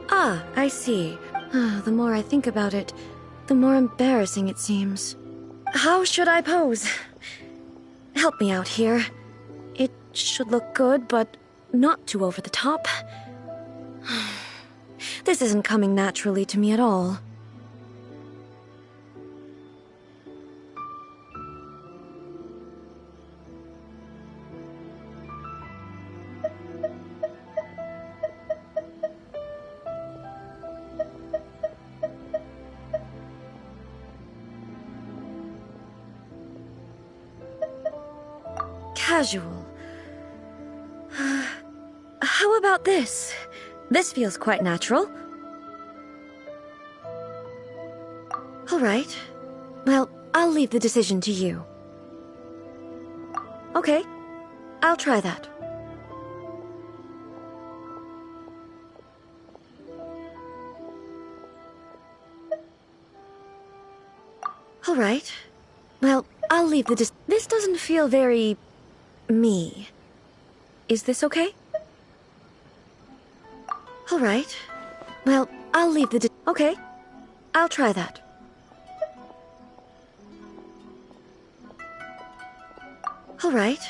I see. The more I think about it, the more embarrassing it seems. How should I pose? Help me out here. It should look good, but not too over the top. This isn't coming naturally to me at all. Casual. How about this? This feels quite natural. All right. Well, I'll leave the decision to you. Okay. I'll try that. All right. Well, I'll leave the This doesn't feel very... me. Is this okay? All right. Well, I'll leave the Okay. I'll try that. All right.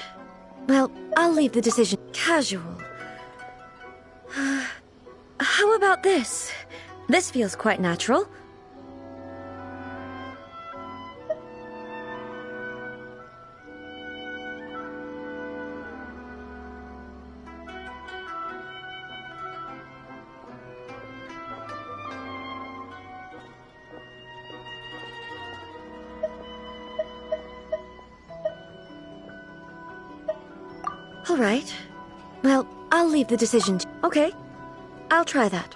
Well, I'll leave the decision. Casual. How about this? This feels quite natural. All right. Well, I'll leave the decision to... Okay. I'll try that.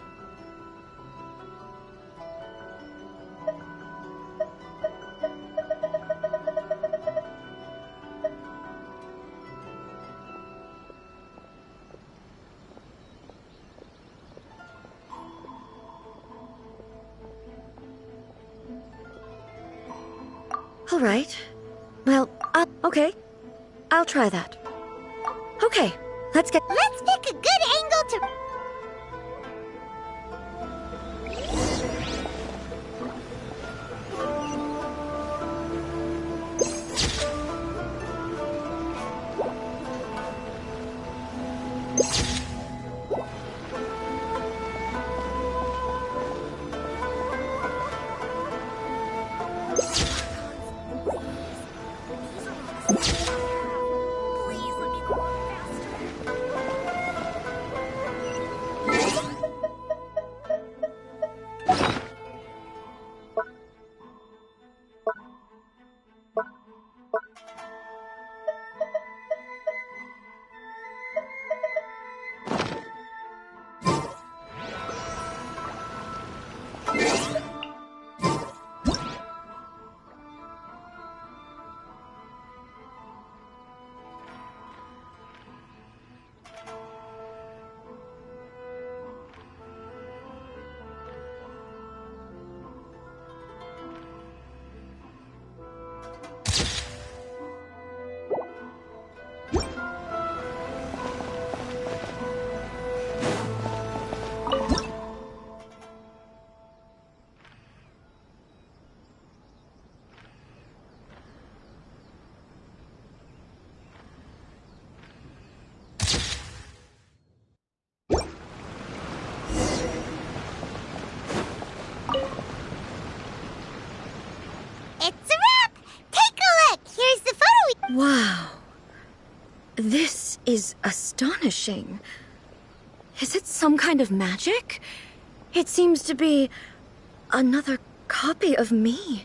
All right. Well, okay. I'll try that. Okay, let's pick
a good angle to...
This is astonishing. Is it some kind of magic? It seems to be another copy of me.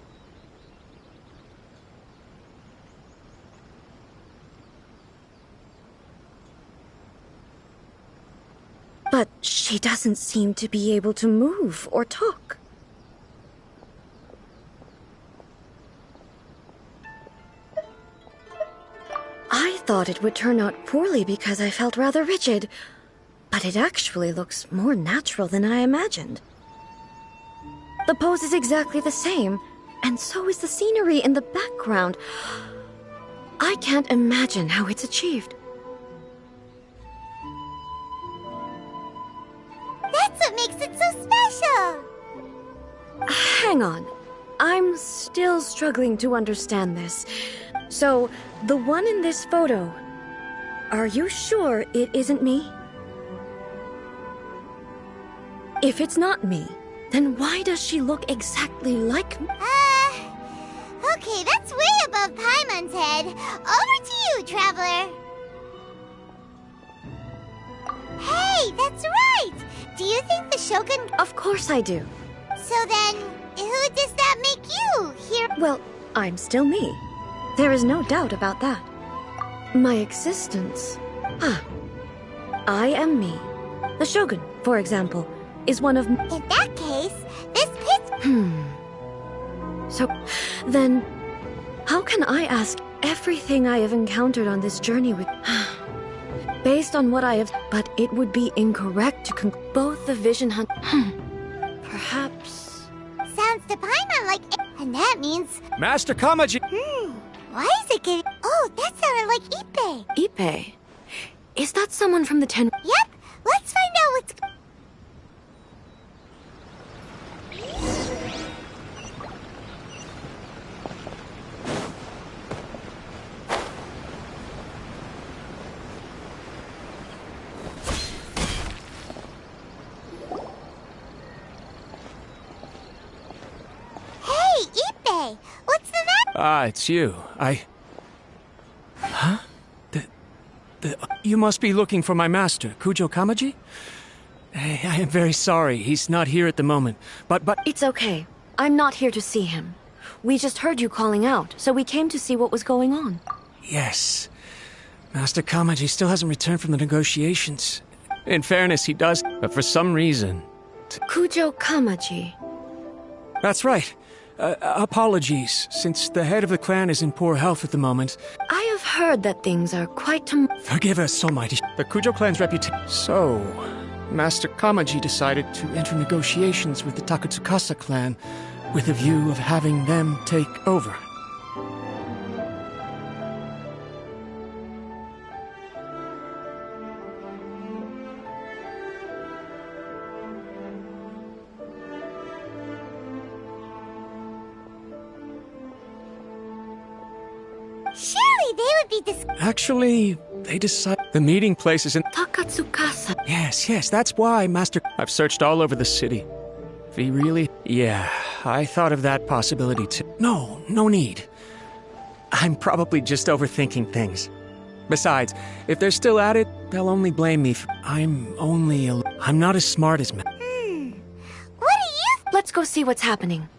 But she doesn't seem to be able to move or talk. I thought it would turn out poorly because I felt rather rigid, but it actually looks more natural than I imagined. The pose is exactly the same, and so is the scenery in the background. I can't imagine how it's achieved.
That's what makes it so special!
Hang on. I'm still struggling to understand this. So, the one in this photo, are you sure it isn't me? If it's not me, then why does she look exactly like me?
Okay, that's way above Paimon's head. Over to you, Traveler. Hey, that's right! Do you think the Shogun...
Of course I do.
So then, who does that make you here?
Well, I'm still me. There is no doubt about that. My existence... I am me. The Shogun, for example, is one of...
In that case, this pit...
So, then, how can I ask everything I have encountered on this journey with... Based on what I have... But it would be incorrect to both the vision hunt... Perhaps...
Sounds to Paimon like... And that means...
Master Kamaji!
Why is it getting... Oh, that sounded like Ippei.
Ippei? Is that someone from the Ten...
Yep, let's find out what's... Hey, Ippei! What's the matter?
Ah, it's you. Huh? You must be looking for my master, Kujo Kamaji? I am very sorry, he's not here at the moment, but...
It's okay. I'm not here to see him. We just heard you calling out, so we came to see what was going on.
Yes. Master Kamaji still hasn't returned from the negotiations. In fairness, he does, but for some reason...
Kujo Kamaji.
That's right. Apologies, since the head of the clan is in poor health at the moment.
I have heard that things are quite...
Forgive us, almighty. The Kujo clan's reputation... So, Master Kamaji decided to enter negotiations with the Takatsukasa clan with a view of having them take over.
Surely they would be
Actually, they decide the meeting place is in
Takatsukasa.
Yes, that's why, Master... I've searched all over the city. If he really... Yeah, I thought of that possibility too. No need. I'm probably just overthinking things. Besides, if they're still at it, they'll only blame me for... I'm not as smart as...
What are you...
Let's go see what's happening.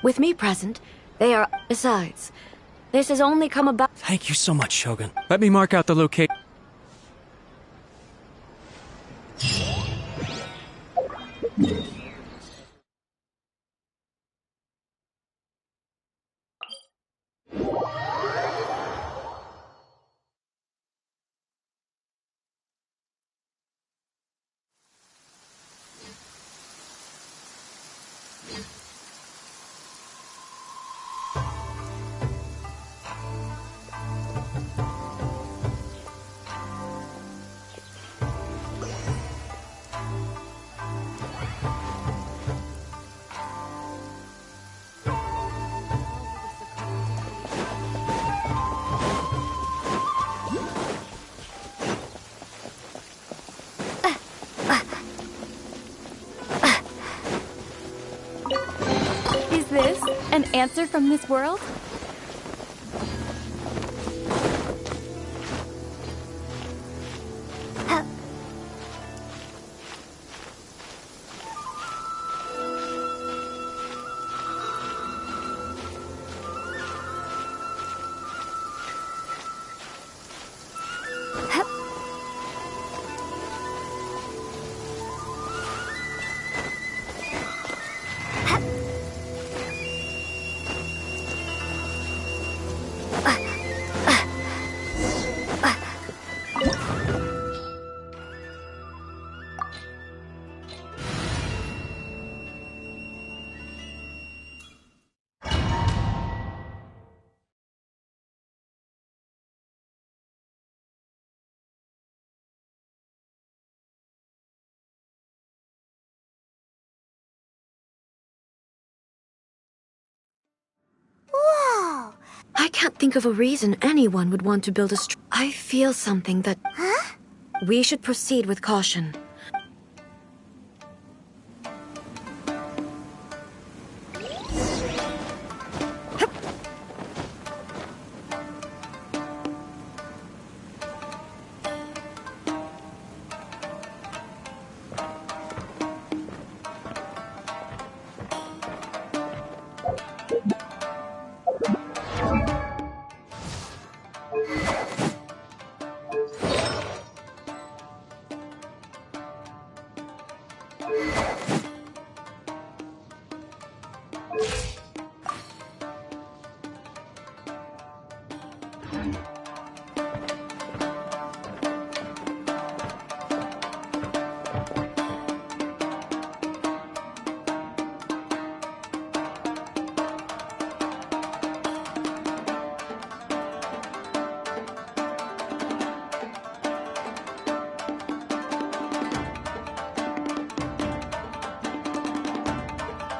With me present, they are... Besides... This has only come about...
Thank you so much, Shogun. Let me mark out the location.
Is this an answer from this world?
Whoa!
I can't think of a reason anyone would want to build a I feel something that...
Huh?
We should proceed with caution.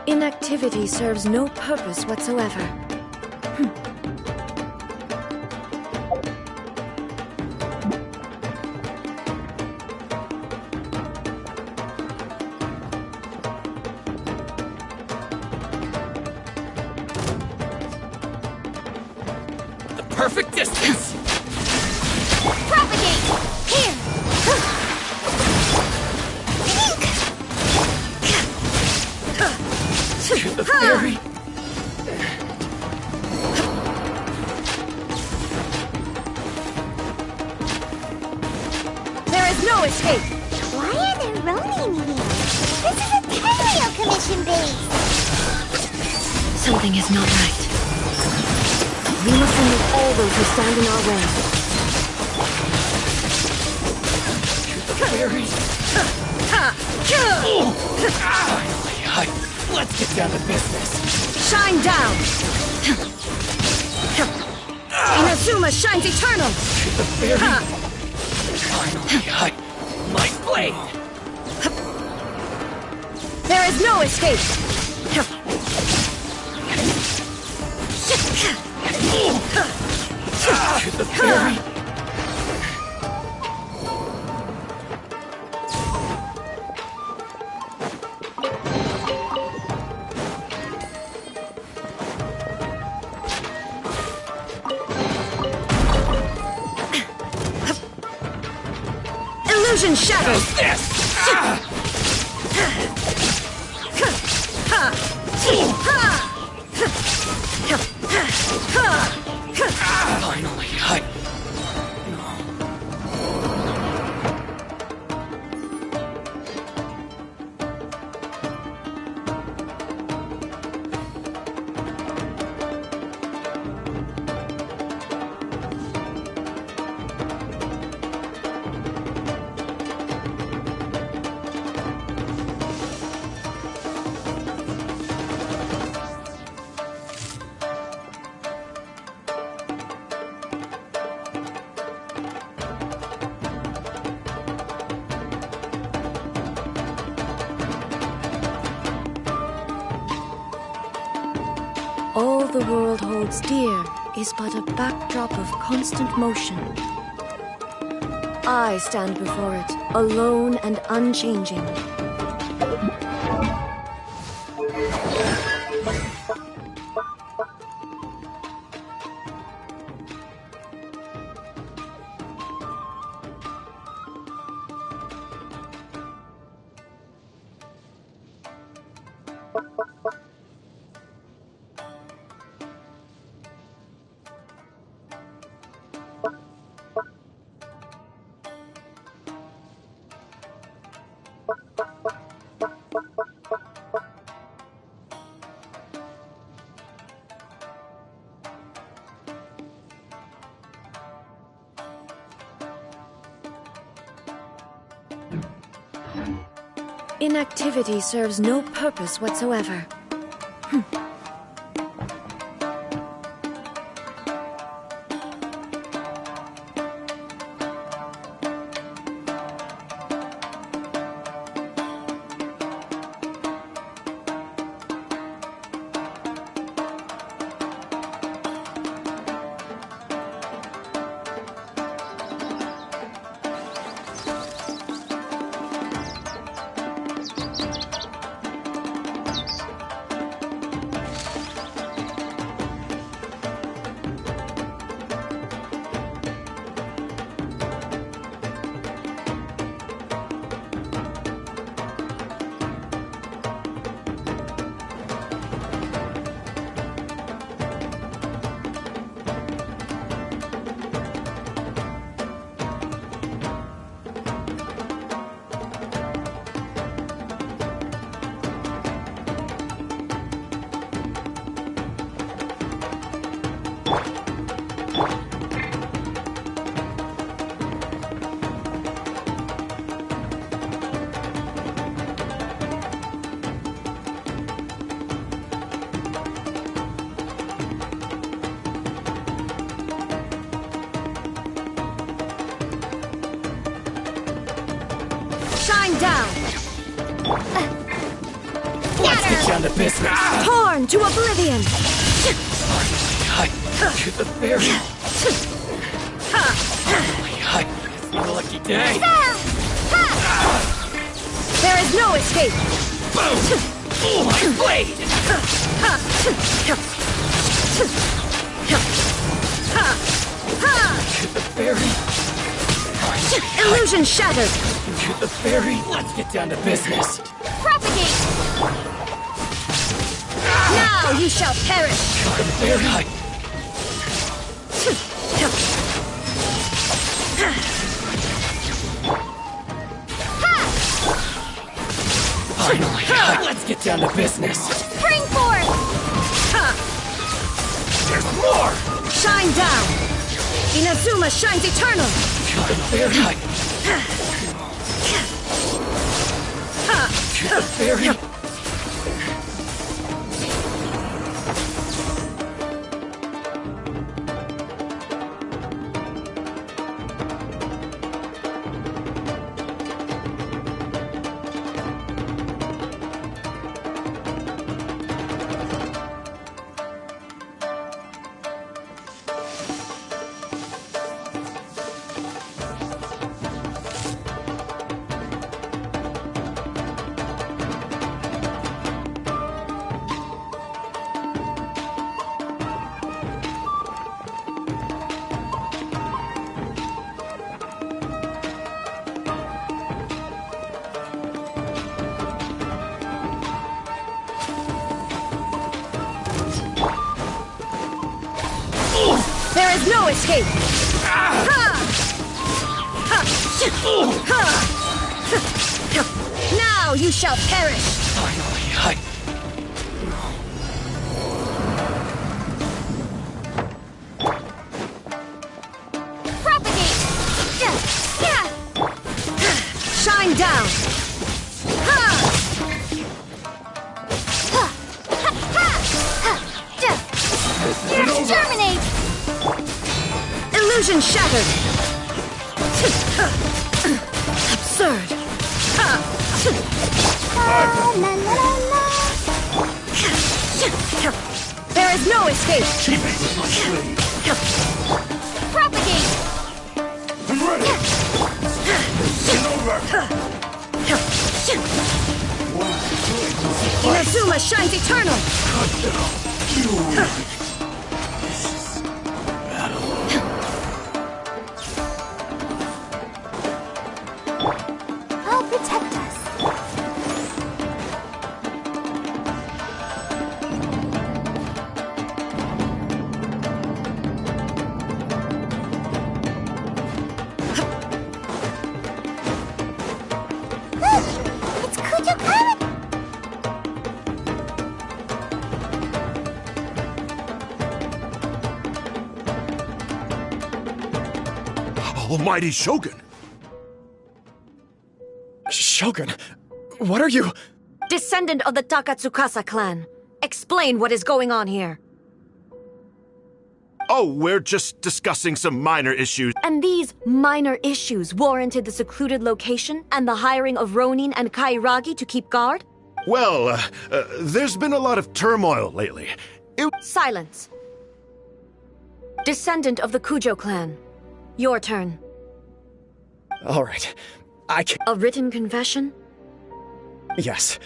Inactivity serves no purpose whatsoever.
The perfect distance!
Propagate! Here!
The fairy!
There is no escape!
Why are there Ronin here? This is a Tenryo Commission base!
Something is not right. We must remove all those who stand in our way.
The fairy! Let's get down to business.
Shine down! Inazuma shines eternal!
The fairy! Finally, my blade!
There is no escape!
The fairy!
Illusion shattered!
This! Finally,
All the world holds dear is but a backdrop of constant motion. I stand before it, alone and unchanging. inactivity serves no purpose whatsoever. Shine down!
Let's get down to business.
Torn to oblivion!
To the berry. It's not a lucky day.
There is no escape!
Boom! My blade! To the berry.
Illusion shattered!
To the berry. Let's get down to business.
Propagate! Now you shall perish!
To the berry. Finally, let's get down to business.
Bring forth!
There's more!
Shine down! Inazuma shines eternal!
To the berry. To the berry.
There is no escape! Now you shall perish!
Finally,
Propagate! Shine down!
Terminate!
Illusion shattered! Absurd! There is no escape!
Propagate!
I'm ready! Get over!
Inazuma shines eternal!
I'll protect us. It's Kujo-kun!
Almighty Shogun! Shogun,
What are you?
Descendant of the Takatsukasa clan. Explain what is going on here.
Oh, we're just discussing some minor issues.
And these minor issues warranted the secluded location and the hiring of Ronin and Kairagi to keep guard?
Well, there's been a lot of turmoil lately.
Silence. Descendant of the Kujo clan. Your turn.
All right.
A written confession?
Yes.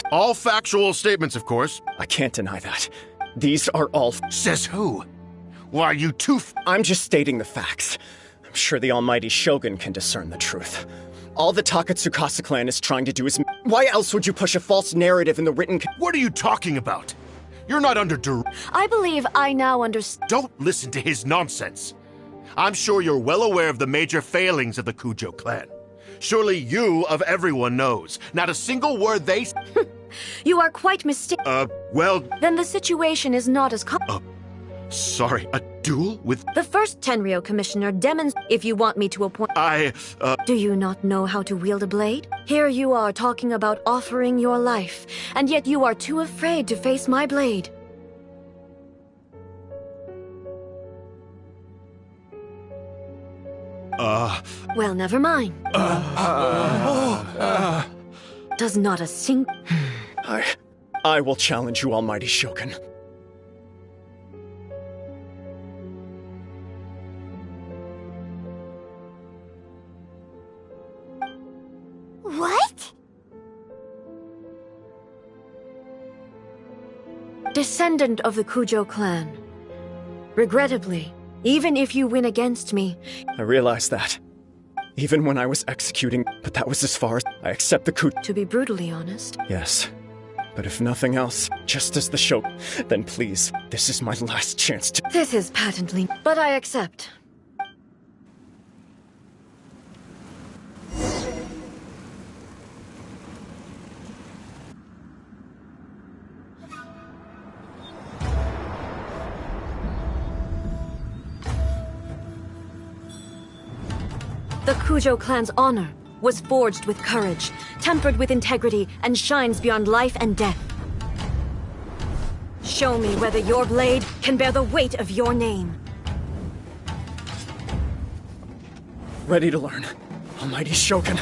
All factual statements, of course.
I can't deny that. These are all...
Says who? Why, you two...
I'm just stating the facts. I'm sure the almighty Shogun can discern the truth. All the Takatsukasa clan is trying to do is... Why else would you push a false narrative in the written...
What are you talking about? You're not under
I believe I now understand.
Don't listen to his nonsense. I'm sure you're well aware of the major failings of the Kujo clan. Surely you, of everyone, knows. Not a single word they...
You are quite mistaken.
Well...
Then the situation is not as
Sorry, a duel with...
The first Tenryo commissioner demonstrated... If you want me to appoint... Do you not know how to wield a blade? Here you are talking about offering your life, and yet you are too afraid to face my blade. Well, never mind. Does not a sing...
I will challenge you, almighty Shogun.
What?
Descendant of the Kujo clan. Regrettably, even if you win against me...
I realize that. Even when I was executing, but that was as far as... I accept the coup...
To be brutally honest...
Yes. But if nothing else, just as the Shogun, then please, this is my last chance to...
This is patently... But I accept. The Kujo clan's honor was forged with courage, tempered with integrity, and shines beyond life and death. Show me whether your blade can bear the weight of your name.
Ready to learn, almighty Shogun.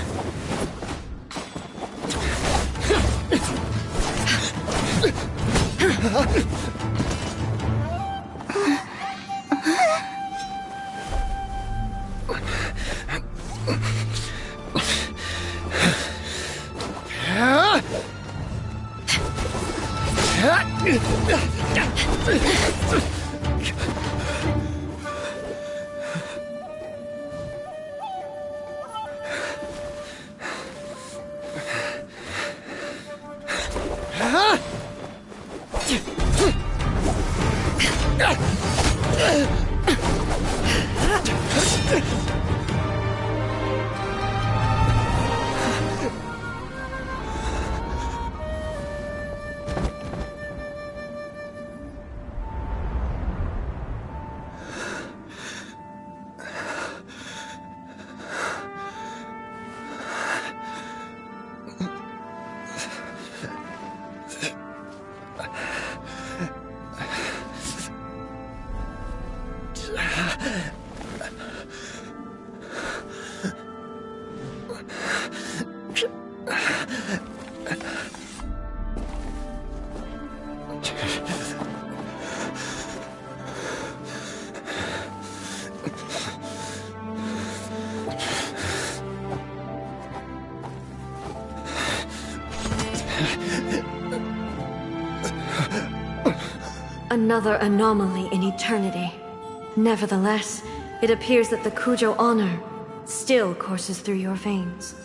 Another anomaly in eternity. Nevertheless, it appears that the Kujo honor still courses through your veins.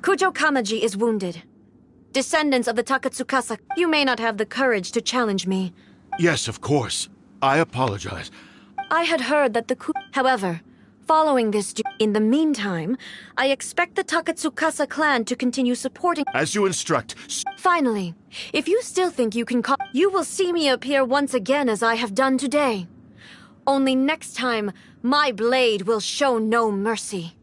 Kujo Kamaji is wounded. Descendants of the Takatsukasa, you may not have the courage to challenge me.
Yes, of course. I apologize.
I had heard that the However, following this in the meantime, I expect the Takatsukasa clan to continue supporting...
As you instruct.
Finally, if you still think you can call... You will see me appear once again as I have done today. Only next time, my blade will show no mercy.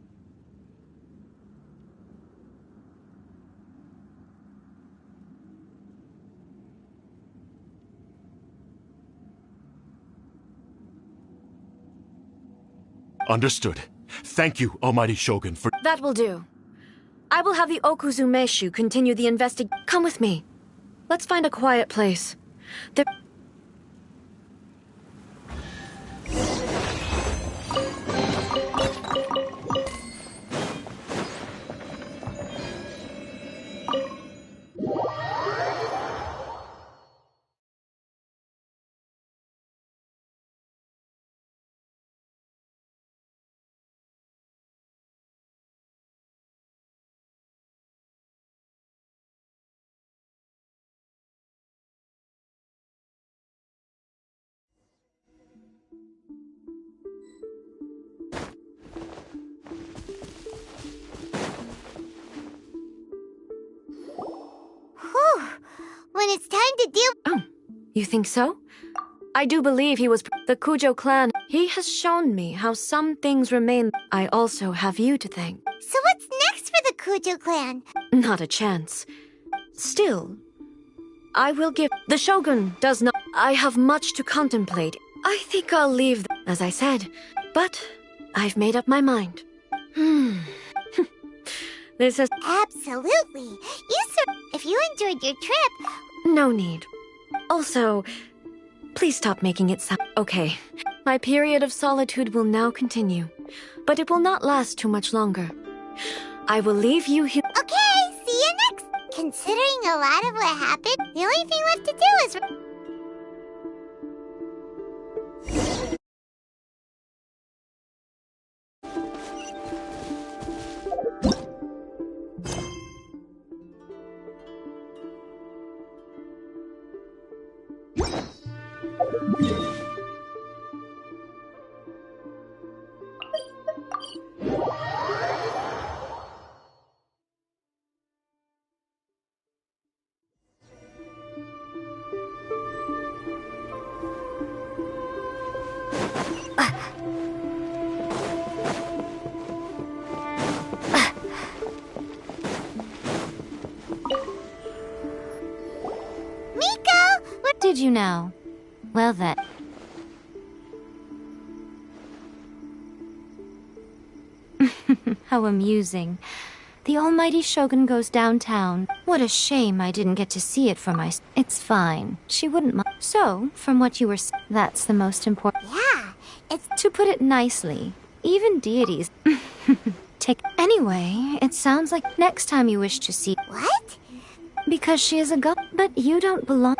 Understood. Thank you, Almighty Shogun, for—
That will do. I will have the Okuzumeshu continue the investigation. Come with me. Let's find a quiet place. There—
Whew. When it's time to deal—
Oh, you think so? I do believe he was the Kujo clan. He has shown me how some things remain. I also have you to thank.
So what's next for the Kujo clan?
Not a chance. Still, I will give— The Shogun does not— I have much to contemplate. I think I'll leave, as I said. But I've made up my mind. This is—
Absolutely. If you enjoyed your trip—
No need. Also, please stop making it sound— Okay, my period of solitude will now continue, but it will not last too much longer. I will leave you here—
Okay, see you next— Considering a lot of what happened, the only thing left to do is—
Did you know? Well then. How amusing. The almighty Shogun goes downtown. What a shame I didn't get to see it for myself. It's fine. She wouldn't mind. So, from what you were saying, that's the most important.
Yeah, it's—
To put it nicely, even deities take— Anyway, it sounds like next time you wish to see—
What?
Because she is a god, but you don't belong—